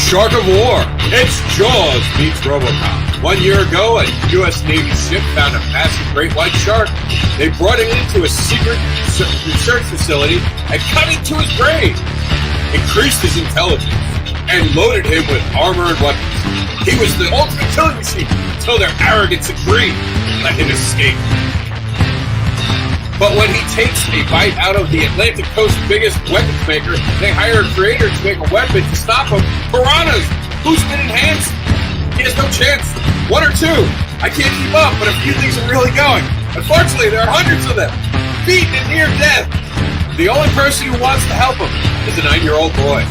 [SPEAKER 1] Shark of War. It's Jaws meets RoboCop. 1 year ago, a U.S. Navy ship found a massive great white shark. They brought him into a secret research facility and cut into his brain, increased his intelligence, and loaded him with armor and weapons. He was the ultimate killing machine until their arrogance and greed let him escape. But when he takes a bite out of the Atlantic coast's biggest weapons maker, they hire a creator to make a weapon to stop him. Piranhas! Who's been enhanced? He has no chance. One or two. I can't keep up, but a few things are really going. Unfortunately, there are hundreds of them. Beaten and near death. The only person who wants to help him is a 9-year-old boy.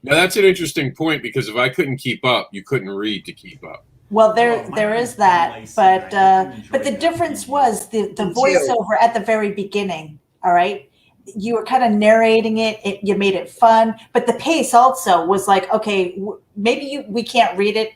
[SPEAKER 1] Now that's an interesting point because if I couldn't keep up, you couldn't read to keep up.
[SPEAKER 3] Well, there is that, but the difference was the voiceover at the very beginning. All right, you were kind of narrating it. You made it fun, but the pace also was like, okay, maybe we can't read it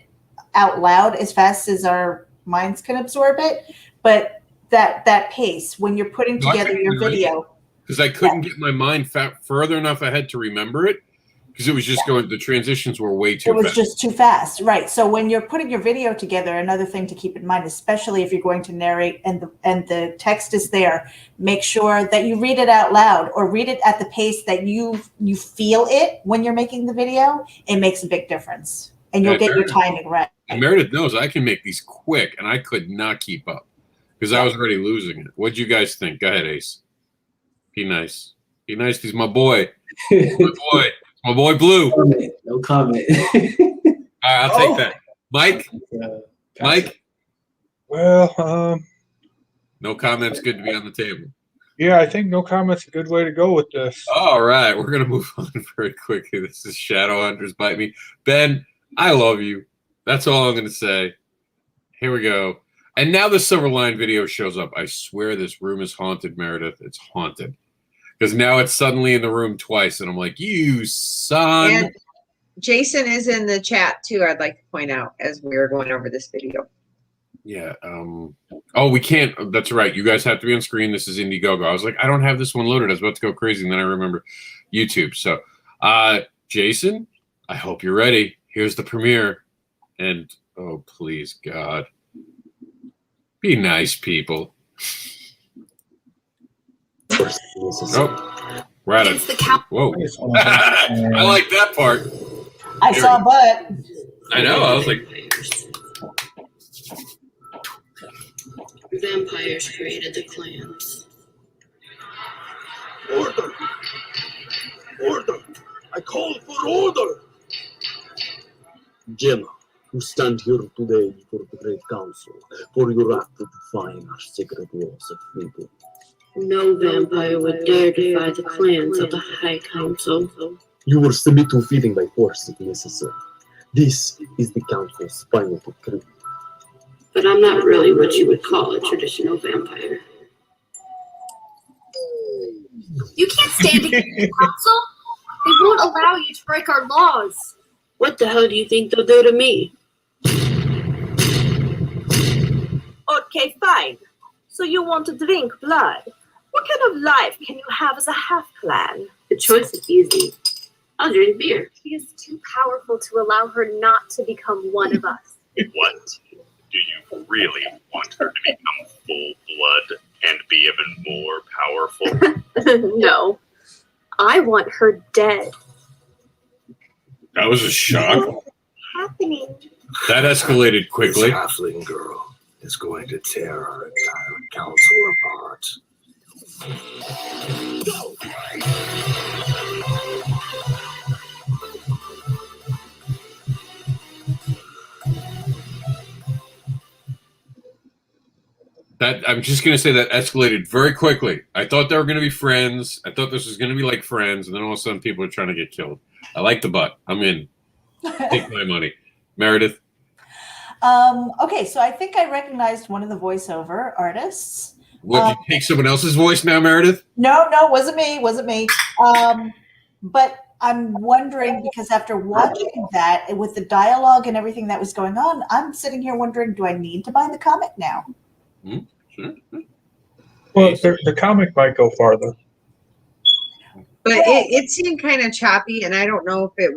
[SPEAKER 3] out loud as fast as our minds can absorb it, but that pace when you're putting together your video,
[SPEAKER 1] because I couldn't get my mind further enough ahead to remember it. Because it was just going, the transitions were way too fast.
[SPEAKER 3] It was just too fast, right? So when you're putting your video together, another thing to keep in mind, especially if you're going to narrate and the text is there, make sure that you read it out loud or read it at the pace that you feel it when you're making the video. It makes a big difference, and you'll get your timing right.
[SPEAKER 1] And Meredith knows I can make these quick, and I could not keep up because I was already losing it. What'd you guys think? Go ahead, Ace. Be nice. Be nice. He's my boy. My boy. My boy Blue.
[SPEAKER 4] No comment.
[SPEAKER 1] I'll take that. Mike? Mike?
[SPEAKER 2] Well,
[SPEAKER 1] no comments. Good to be on the table.
[SPEAKER 2] Yeah, I think no comment's a good way to go with this.
[SPEAKER 1] All right. We're going to move on very quickly. This is Shadowhunters Bite Me. Ben, I love you. That's all I'm going to say. Here we go. And now the Silverline video shows up. I swear this room is haunted, Meredith. It's haunted. Because now it's suddenly in the room twice, and I'm like, you son.
[SPEAKER 5] And Jason is in the chat, too, I'd like to point out, as we were going over this video.
[SPEAKER 1] Yeah. Oh, we can't. That's right. You guys have to be on screen. This is Indiegogo. I was like, I don't have this one loaded. I was about to go crazy, and then I remember YouTube. So, Jason, I hope you're ready. Here's the premiere. And, oh, please, God. Be nice, people. Oh, we're at it. Whoa. I like that part.
[SPEAKER 3] I saw a butt.
[SPEAKER 1] I know. I was like,
[SPEAKER 20] vampires created the clans.
[SPEAKER 21] Order! Order! I call for order!
[SPEAKER 17] Gemma, you stand here today before the Great Council for your act to define our sacred laws of freedom.
[SPEAKER 20] No vampire would dare defy the clans of the High Council.
[SPEAKER 17] You will submit to feeding by force if necessary. This is the Council's final decree.
[SPEAKER 20] But I'm not really what you would call a traditional vampire.
[SPEAKER 22] You can't stand against the council. They won't allow you to break our laws.
[SPEAKER 20] What the hell do you think they'll do to me?
[SPEAKER 23] Okay, fine. So you want to drink blood? What kind of life can you have as a half-clan?
[SPEAKER 20] The choice is easy. I'll drink beer.
[SPEAKER 22] She is too powerful to allow her not to become one of us.
[SPEAKER 24] What? Do you really want her to become full-blood and be even more powerful?
[SPEAKER 22] No. I want her dead.
[SPEAKER 1] that was a shock.
[SPEAKER 23] What's happening?
[SPEAKER 1] That escalated quickly.
[SPEAKER 21] Halfling girl. is going to tear our entire council apart.
[SPEAKER 1] That I'm just gonna say that escalated very quickly. I thought they were gonna be friends. I thought this was gonna be like Friends, and then all of a sudden people are trying to get killed. I like the butt. I'm in. Take my money, Meredith.
[SPEAKER 3] Okay, so I think I recognized one of the voiceover artists.
[SPEAKER 1] Would you take someone else's voice now, Meredith?
[SPEAKER 3] No, wasn't me. But I'm wondering, because after watching that with the dialogue and everything that was going on, I'm sitting here wondering, do I need to buy the comic now?
[SPEAKER 1] Sure.
[SPEAKER 2] Well, the comic might go farther.
[SPEAKER 5] But it seemed kind of choppy, and I don't know if it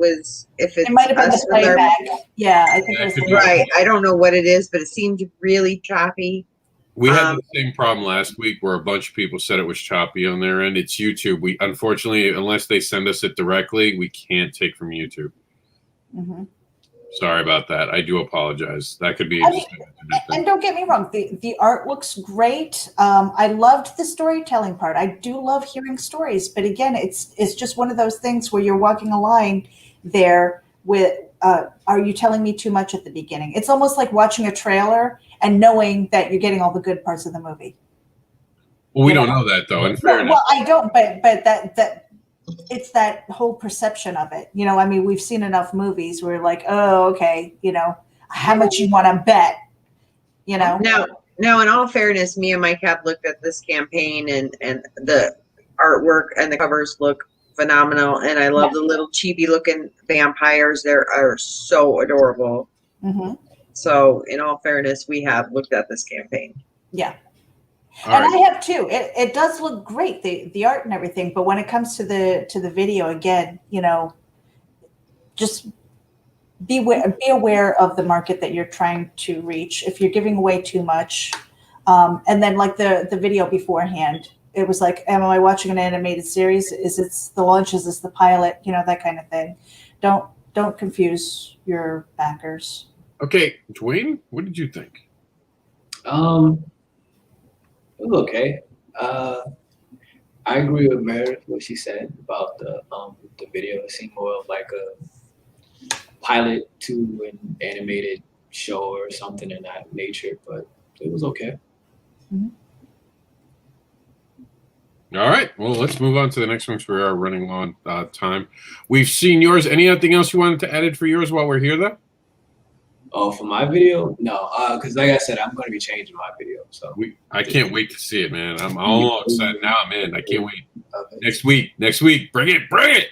[SPEAKER 3] might have been the playback. Yeah, I think it was
[SPEAKER 5] right. I don't know what it is, but it seemed really choppy.
[SPEAKER 1] We had the same problem last week where a bunch of people said it was choppy on their end. It's YouTube. We unfortunately, unless they send us it directly, we can't take from YouTube.
[SPEAKER 3] Mm-hmm.
[SPEAKER 1] Sorry about that. I do apologize. That could be.
[SPEAKER 3] And don't get me wrong, the art looks great. I loved the storytelling part. I do love hearing stories, but again, it's just one of those things where you're walking a line there with. Are you telling me too much at the beginning? It's almost like watching a trailer and knowing that you're getting all the good parts of the movie.
[SPEAKER 1] Well, we don't know that though. In fairness,
[SPEAKER 3] well, I don't, but that. It's that whole perception of it. You know, I mean, we've seen enough movies where like, oh, okay, you know, how much you want to bet, you know?
[SPEAKER 5] Now, in all fairness, me and Mike have looked at this campaign and the artwork and the covers look phenomenal. And I love the little chibi looking vampires. They are so adorable.
[SPEAKER 3] Mm-hmm.
[SPEAKER 5] So in all fairness, we have looked at this campaign.
[SPEAKER 3] Yeah.
[SPEAKER 1] All
[SPEAKER 3] and
[SPEAKER 1] right.
[SPEAKER 3] I have too. It does look great, the art and everything. But when it comes to the video, again, you know, just be aware of the market that you're trying to reach. If you're giving away too much, and then like the video beforehand, it was like, am I watching an animated series? Is it the launch? Is this the pilot? You know, that kind of thing. Don't confuse your backers.
[SPEAKER 1] Okay, Dwayne, what did you think?
[SPEAKER 4] It was okay. I agree with Meredith what she said about the video. It seemed more of like a pilot to an animated show or something in that nature, but it was okay.
[SPEAKER 3] Mm-hmm.
[SPEAKER 1] All right. Well, let's move on to the next one because we are running low on time. We've seen yours. Anything else you wanted to add for yours while we're here, though?
[SPEAKER 4] Oh, for my video? No, because like I said, I'm going to be changing my video. So
[SPEAKER 1] I can't wait to see it, man. I'm all excited. Now I'm in. I can't wait. Okay. Next week. Bring it. All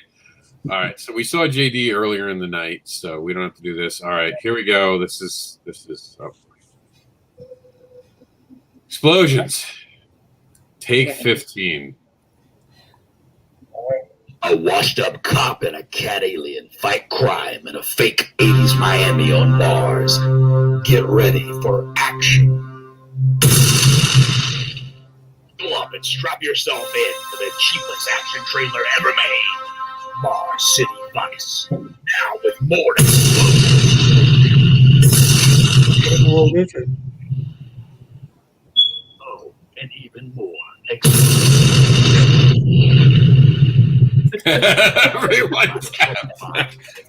[SPEAKER 1] right. So we saw JD earlier in the night, so we don't have to do this. All right. Here we go. This is explosions. Take 15.
[SPEAKER 21] A washed-up cop and a cat alien fight crime in a fake 80s Miami on Mars. Get ready for action. Pull up and strap yourself in for the cheapest action trailer ever made. Mars City Vice. Now with more explosions.
[SPEAKER 2] What world is it?
[SPEAKER 21] Oh, and even more
[SPEAKER 1] Everyone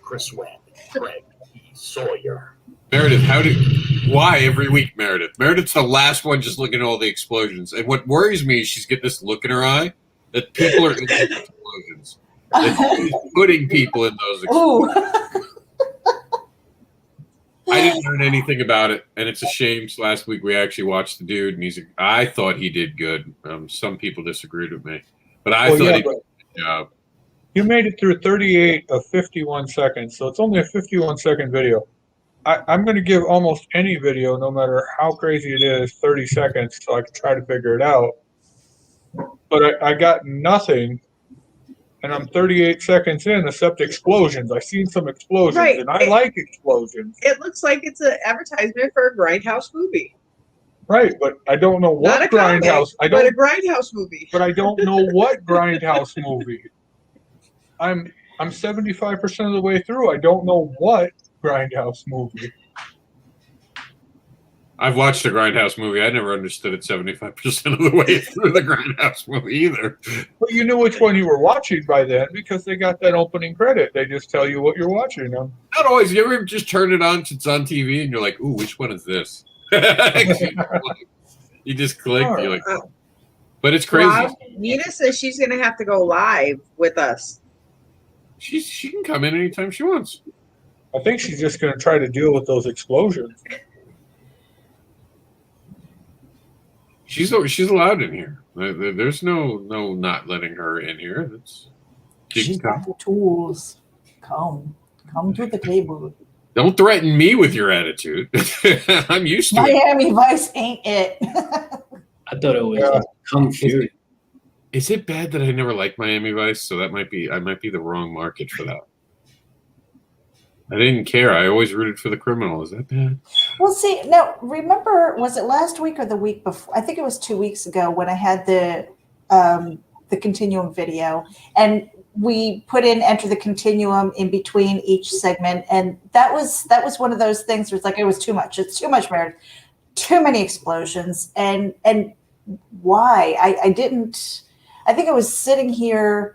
[SPEAKER 21] Chris Webb, Craig E. Sawyer.
[SPEAKER 1] Meredith, why every week, Meredith? Meredith's the last one just looking at all the explosions. And what worries me is she's got this look in her eye that people are in those explosions. That she's putting people in those explosions. I didn't learn anything about it, and it's a shame. So last week we actually watched the dude, and I thought he did good. Some people disagreed with me, but I thought he did a good job.
[SPEAKER 2] You made it through 38 of 51 seconds, so it's only a 51-second video. I'm going to give almost any video, no matter how crazy it is, 30 seconds, so I can try to figure it out. But I got nothing, and I'm 38 seconds in, except explosions. I've seen some explosions,
[SPEAKER 5] Right.
[SPEAKER 2] and I like explosions.
[SPEAKER 5] It looks like it's an advertisement for a Grindhouse movie.
[SPEAKER 2] Right, but I don't know what
[SPEAKER 5] Not a comic,
[SPEAKER 2] Grindhouse.
[SPEAKER 5] but a Grindhouse movie.
[SPEAKER 2] But I don't know what Grindhouse movie. I'm 75% of the way through. I don't know what Grindhouse movie.
[SPEAKER 1] I've watched the Grindhouse movie. I never understood it 75% of the way through the Grindhouse movie either.
[SPEAKER 2] But you knew which one you were watching by then because they got that opening credit. They just tell you what you're watching.
[SPEAKER 1] Not always. You ever just turn it on, it's on TV, and you're like, ooh, which one is this? You just click, you're like, but it's crazy.
[SPEAKER 5] Rob, Nina says she's going to have to go live with us.
[SPEAKER 1] She can come in anytime she wants.
[SPEAKER 2] I think she's just going to try to deal with those explosions.
[SPEAKER 1] She's allowed in here. There's no not letting her in here.
[SPEAKER 3] She's got the tools. Come to the table.
[SPEAKER 1] Don't threaten me with your attitude. I'm used to it.
[SPEAKER 3] Miami Vice ain't it.
[SPEAKER 4] I thought it was Kung Fury.
[SPEAKER 1] Is it bad that I never liked Miami Vice? So I might be the wrong market for that. I didn't care. I always rooted for the criminal. Is that bad?
[SPEAKER 3] Well, see, now remember, was it last week or the week before? I think it was 2 weeks ago when I had the Continuum video, and we put in enter the Continuum in between each segment, and that was one of those things where it's like it was too much. It's too much, Meredith. Too many explosions, and why? I didn't. I think I was sitting here.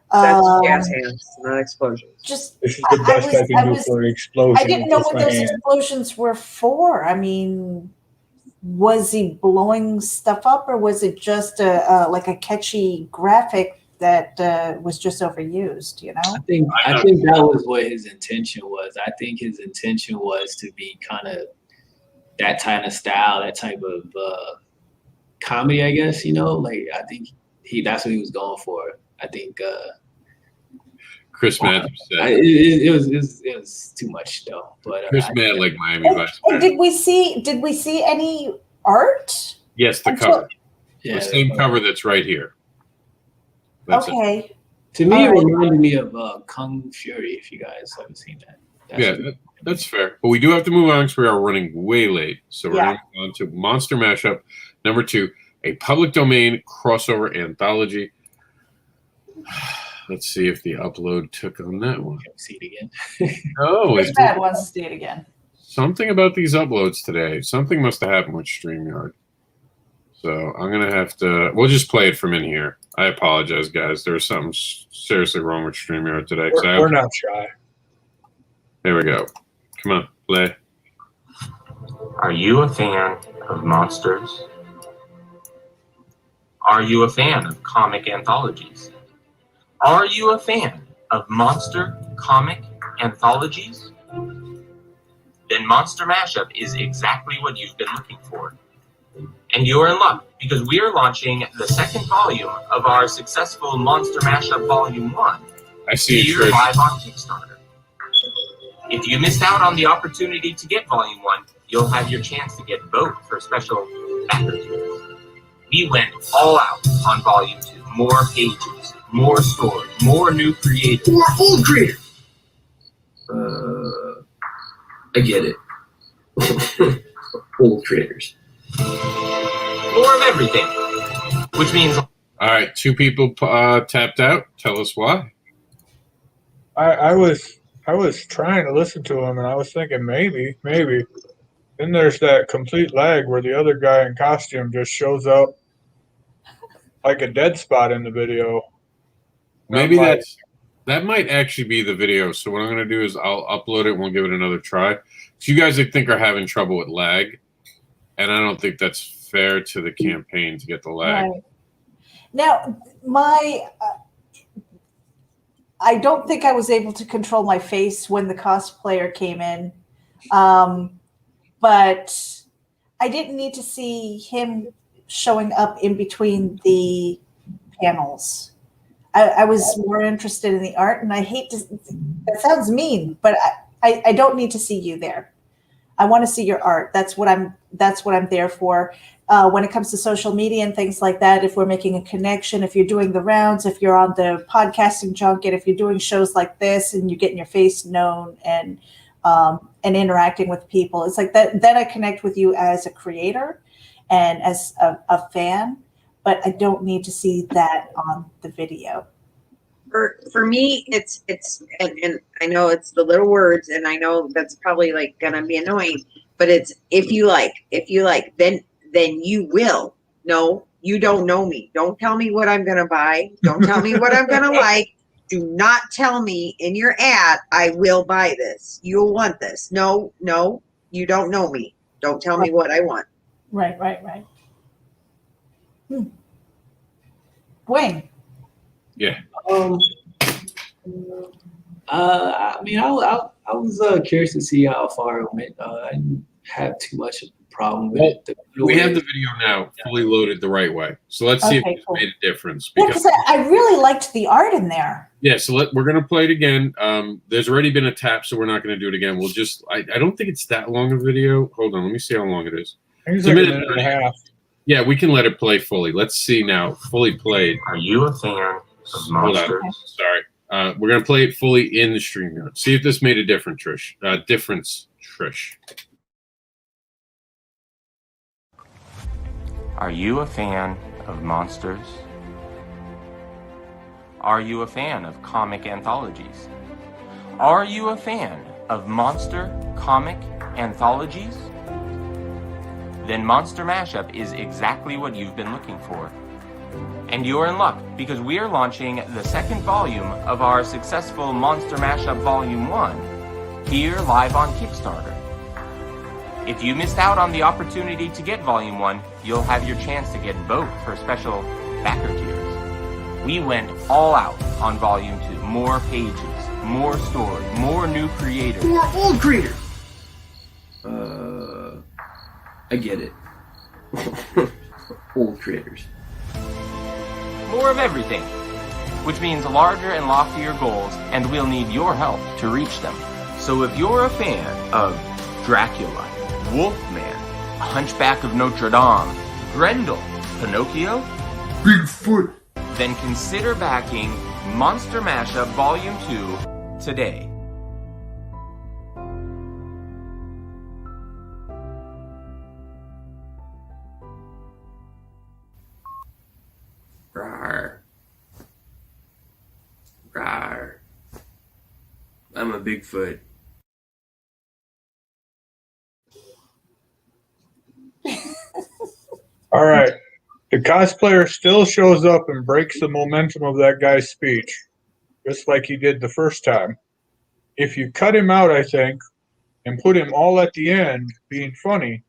[SPEAKER 5] That's gas hands, not explosions.
[SPEAKER 3] Just
[SPEAKER 2] this is the best I can do for an explosion.
[SPEAKER 3] I didn't know what those explosions were for. I mean, was he blowing stuff up, or was it just like a catchy graphic that was just overused? You know,
[SPEAKER 4] I think that was what his intention was. I think his intention was to be kind of that kind of style, that type of comedy, I guess. You know, like I think that's what he was going for. I think
[SPEAKER 1] Chris Matthews said
[SPEAKER 4] it was too much though. But
[SPEAKER 1] Chris Matt like Miami Vice.
[SPEAKER 3] And did we see any art?
[SPEAKER 1] Yes, the cover. Yeah, the same cover that's right here. That's
[SPEAKER 3] okay.
[SPEAKER 1] it.
[SPEAKER 4] To me, it reminded me of Kung Fury. If you guys haven't seen that.
[SPEAKER 1] That's fair. But we do have to move on because we are running way late. So we're going on to Monster Mashup number 2, a public domain crossover anthology. Let's see if the upload took on that one.
[SPEAKER 4] See it again.
[SPEAKER 1] Oh,
[SPEAKER 3] Chris Bad wants to see it again.
[SPEAKER 1] Something about these uploads today. Something must have happened with StreamYard. So I'm going to have to... We'll just play it from in here. I apologize, guys. There's something seriously wrong with StreamYard today.
[SPEAKER 2] We're not shy.
[SPEAKER 1] There we go. Come on, play.
[SPEAKER 6] Are you a fan of monsters? Are you a fan of comic anthologies? Are you a fan of monster comic anthologies? Then Monster Mashup is exactly what you've been looking for. And you are in luck, because we are launching the second volume of our successful Monster Mashup Volume 1
[SPEAKER 1] I see
[SPEAKER 6] here live on Kickstarter. If you missed out on the opportunity to get Volume 1, you'll have your chance to get both for special backers. We went all out on Volume 2. More pages, more stories, more new creators. More old creators!
[SPEAKER 16] I get it. Old creators.
[SPEAKER 6] More of everything. Which means...
[SPEAKER 1] All right, 2 people tapped out. Tell us why.
[SPEAKER 2] I was trying to listen to him, and I was thinking maybe. Then there's that complete lag where the other guy in costume just shows up like a dead spot in the video.
[SPEAKER 1] Maybe that might actually be the video. So what I'm going to do is I'll upload it and we'll give it another try. So you guys, I think, are having trouble with lag, and I don't think that's fair to the campaign to get the lag.
[SPEAKER 3] Right. Now, I don't think I was able to control my face when the cosplayer came in, but I didn't need to see him showing up in between the panels. I was more interested in the art, and I hate to, that sounds mean, but I don't need to see you there. I want to see your art. That's what I'm there for. When it comes to social media and things like that, if we're making a connection, if you're doing the rounds, if you're on the podcasting junket, if you're doing shows like this and you're getting your face known and interacting with people, it's like that. Then I connect with you as a creator and as a fan, but I don't need to see that on the video.
[SPEAKER 5] For me, and I know it's the little words, and I know that's probably like gonna be annoying, but it's if you like, then you will. No, you don't know me. Don't tell me what I'm gonna buy. Don't tell me what I'm gonna like. Do not tell me in your ad, I will buy this. You'll want this. No, you don't know me. Don't tell me what I want.
[SPEAKER 3] Right. Wayne.
[SPEAKER 1] Yeah.
[SPEAKER 4] I mean, I was curious to see how far it went. I didn't have too much of a problem with it.
[SPEAKER 1] We have the video now fully loaded the right way. So let's see if it's made a difference.
[SPEAKER 3] Yeah, because I really liked the art in there.
[SPEAKER 1] Yeah, so we're going to play it again. There's already been a tap, so we're not going to do it again. We'll just, I don't think it's that long a video. Hold on, let me see how long it is.
[SPEAKER 2] It's like a minute and a half.
[SPEAKER 1] Yeah, we can let it play fully. Let's see now, fully played.
[SPEAKER 6] Are you a fan of monsters?
[SPEAKER 1] Hold on, sorry. We're going to play it fully in the StreamYard. See if this made a difference, Trish.
[SPEAKER 6] Are you a fan of monsters? Are you a fan of comic anthologies? Are you a fan of monster comic anthologies? Then Monster Mashup is exactly what you've been looking for. And you're in luck, because we are launching the second volume of our successful Monster Mashup Volume 1 here live on Kickstarter. If you missed out on the opportunity to get Volume 1, you'll have your chance to get both for special backer tiers. We went all out on Volume 2. More pages, more story, more new creators.
[SPEAKER 7] More old creators!
[SPEAKER 8] I get it. Old creators.
[SPEAKER 6] More of everything, which means larger and loftier goals, and we'll need your help to reach them. So if you're a fan of Dracula, Wolfman, Hunchback of Notre Dame, Grendel, Pinocchio,
[SPEAKER 7] Bigfoot,
[SPEAKER 6] then consider backing Monster Mashup Volume 2 today.
[SPEAKER 8] Rawr. Rawr. I'm a Bigfoot.
[SPEAKER 2] All right. The cosplayer still shows up and breaks the momentum of that guy's speech, just like he did the first time. If you cut him out, I think, and put him all at the end being funny,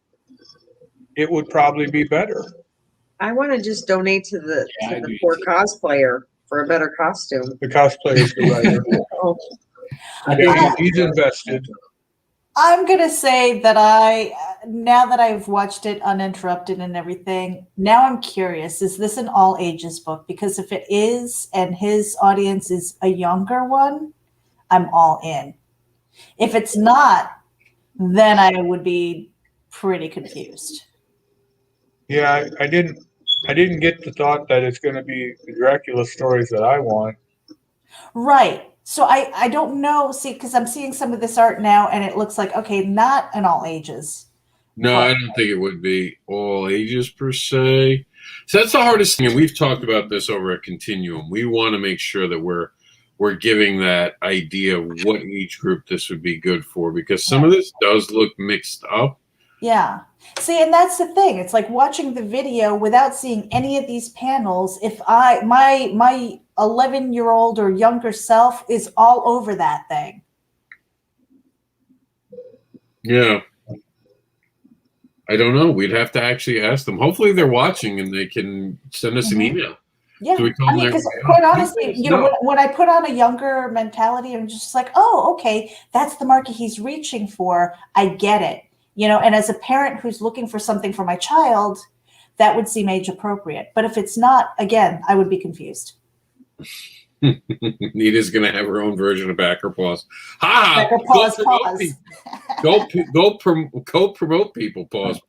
[SPEAKER 2] it would probably be better.
[SPEAKER 5] I want to just donate to the poor cosplayer for a better costume.
[SPEAKER 2] The cosplayer is the writer. Yeah, he's invested.
[SPEAKER 3] I'm going to say that now that I've watched it uninterrupted and everything, now I'm curious, is this an all ages book? Because if it is, and his audience is a younger one, I'm all in. If it's not, then I would be pretty confused.
[SPEAKER 2] Yeah, I didn't get the thought that it's going to be the Dracula stories that I want.
[SPEAKER 3] Right. So I don't know, see, because I'm seeing some of this art now, and it looks like, okay, not an all ages.
[SPEAKER 1] No, I don't think it would be all ages per se. So that's the hardest thing, and we've talked about this over at Continuum. We want to make sure that we're giving that idea of what age group this would be good for, because some of this does look mixed up.
[SPEAKER 3] Yeah. See, and that's the thing. It's like watching the video without seeing any of these panels. If my 11-year-old or younger self is all over that thing.
[SPEAKER 1] Yeah. I don't know. We'd have to actually ask them. Hopefully they're watching and they can send us an email.
[SPEAKER 3] Yeah,
[SPEAKER 1] So we
[SPEAKER 3] I mean, because quite honestly, you know, when I put on a younger mentality, I'm just like, oh, okay, that's the market he's reaching for. I get it. You know, and as a parent who's looking for something for my child, that would seem age appropriate. But if it's not, again, I would be confused.
[SPEAKER 1] Nita's going to have her own version of Backer Pause. Ha!
[SPEAKER 3] Backer Pause, pause.
[SPEAKER 1] Go promote people. Pause.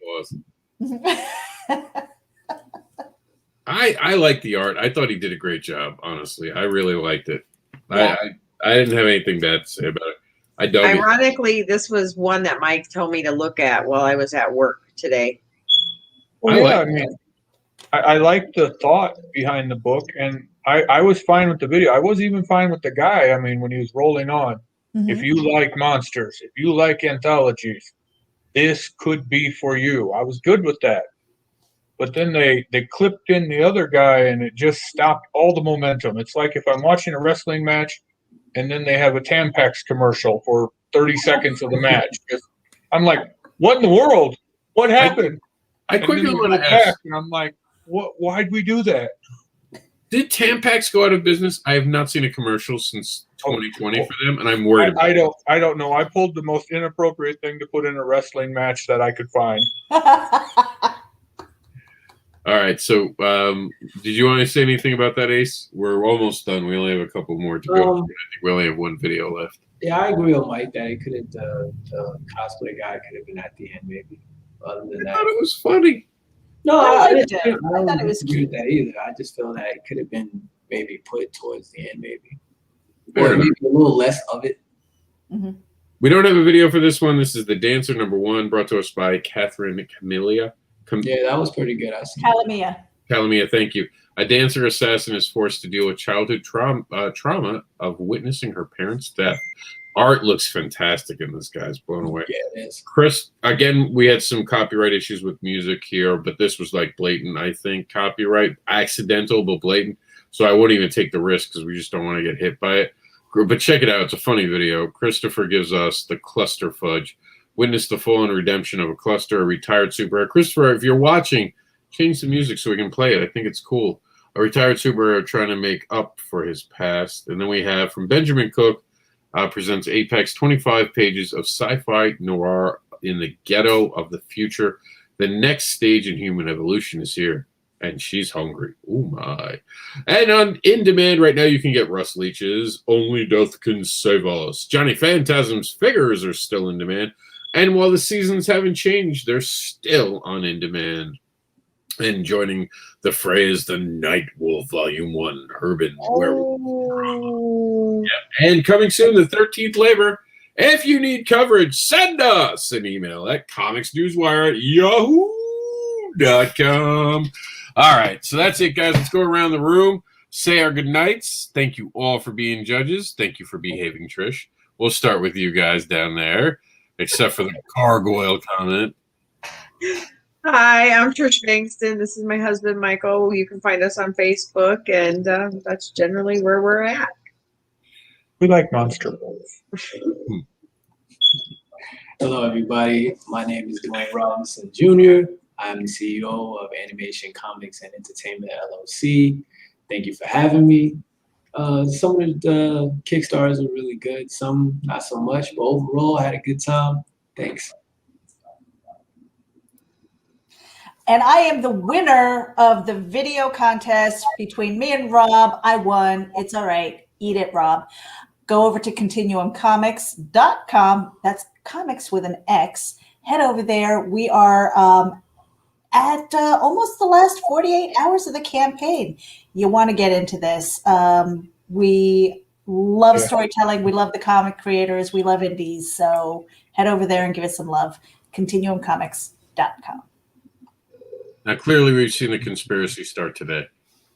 [SPEAKER 1] I like the art. I thought he did a great job. Honestly, I really liked it. Yeah. I didn't have anything bad to say about it.
[SPEAKER 5] Ironically, this was one that Mike told me to look at while I was at work today.
[SPEAKER 2] Well, I mean, I like the thought behind the book, and I was fine with the video. I was even fine with the guy. I mean, when he was rolling on, if you like monsters, if you like anthologies, this could be for you. I was good with that. But then they clipped in the other guy, and it just stopped all the momentum. It's like if I'm watching a wrestling match, and then they have a Tampax commercial for 30 seconds of the match. I'm like, what in the world? What happened?
[SPEAKER 1] I quickly want to ask.
[SPEAKER 2] And I'm like, what? Why'd we do that?
[SPEAKER 1] Did Tampax go out of business? I have not seen a commercial since 2020 for them, and I'm worried about it.
[SPEAKER 2] I don't know. I pulled the most inappropriate thing to put in a wrestling match that I could find.
[SPEAKER 1] All right. So, did you want to say anything about that, Ace? We're almost done. We only have a couple more to go. I think we only have one video left.
[SPEAKER 4] Yeah, I agree with Mike that it could have the cosplay guy could have been at the end maybe. Other than that,
[SPEAKER 1] I thought it was funny.
[SPEAKER 4] No,
[SPEAKER 3] I
[SPEAKER 4] I
[SPEAKER 3] thought it was
[SPEAKER 4] cute. That either. I just feel that it could have been maybe put towards the end, maybe,
[SPEAKER 1] Fair
[SPEAKER 4] or maybe a little less of it.
[SPEAKER 3] Mm-hmm.
[SPEAKER 1] We don't have a video for this one. This is the dancer #1, brought to us by Catherine Camellia.
[SPEAKER 4] Yeah, that was pretty good. I see.
[SPEAKER 1] Calamia, thank you. A dancer assassin is forced to deal with childhood trauma of witnessing her parents' death. Art looks fantastic in this, guys. Blown away.
[SPEAKER 4] Yeah, it is.
[SPEAKER 1] Chris, again, we had some copyright issues with music here, but this was like blatant, I think, copyright. Accidental, but blatant. So I wouldn't even take the risk because we just don't want to get hit by it. But check it out. It's a funny video. Christopher gives us the cluster fudge. Witness the full-on redemption of a cluster, a retired superhero. Christopher, if you're watching, change the music so we can play it. I think it's cool. A retired superhero trying to make up for his past. And then we have from Benjamin Cook, presents Apex 25 pages of sci-fi noir in the ghetto of the future. The next stage in human evolution is here. And she's hungry. Oh, my. And on In Demand right now, you can get Russ Leach's Only Death Can Save Us. Johnny Phantasm's figures are still in demand. And while the seasons haven't changed, they're still on In Demand. And joining the fray is the Night Wolf Volume 1, Urban Werewolf. Yep. And coming soon, the 13th Labor. If you need coverage, send us an email at comicsnewswire@yahoo.com. All right, so that's it, guys. Let's go around the room, say our good nights. Thank you all for being judges. Thank you for behaving, Trish. We'll start with you guys down there, except for the gargoyle comment.
[SPEAKER 5] Hi, I'm Trish Bankston. This is my husband, Michael. You can find us on Facebook, and that's generally where we're at.
[SPEAKER 2] We like monster movies.
[SPEAKER 4] Hello, everybody. My name is Dwayne Robinson Jr. I'm the CEO of Animation, Comics, and Entertainment LLC. Thank you for having me. Some of the Kickstarters are really good, some not so much, but overall, I had a good time. Thanks.
[SPEAKER 3] And I am the winner of the video contest between me and Rob. I won. It's all right. Eat it, Rob. Go over to CONTINUUMComics.com. That's comics with an X. Head over there. We are at almost the last 48 hours of the campaign. You want to get into this. We love storytelling. We love the comic creators. We love indies. So head over there and give us some love. CONTINUUMComics.com.
[SPEAKER 1] Now, clearly, we've seen a conspiracy start today.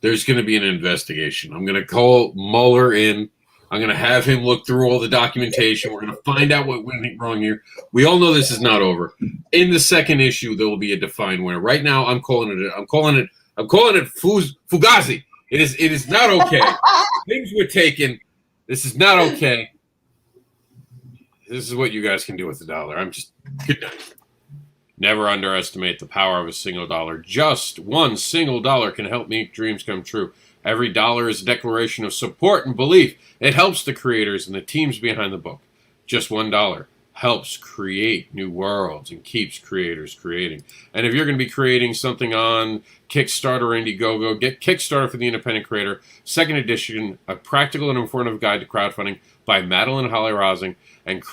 [SPEAKER 1] There's going to be an investigation. I'm going to call Mueller in. I'm going to have him look through all the documentation. We're going to find out what went wrong here. We all know this is not over. In the second issue, there will be a defined winner. Right now, I'm calling it Fugazi. It is not okay. Things were taken. This is not okay. This is what you guys can do with $1. I'm just good night. Never underestimate the power of a single dollar. Just one single dollar can help make dreams come true. Every dollar is a declaration of support and belief. It helps the creators and the teams behind the book. Just $1 helps create new worlds and keeps creators creating. And if you're going to be creating something on Kickstarter or Indiegogo, get Kickstarter for the Independent Creator, second edition, a practical and informative guide to crowdfunding by Madeline Holly Rosing and Chris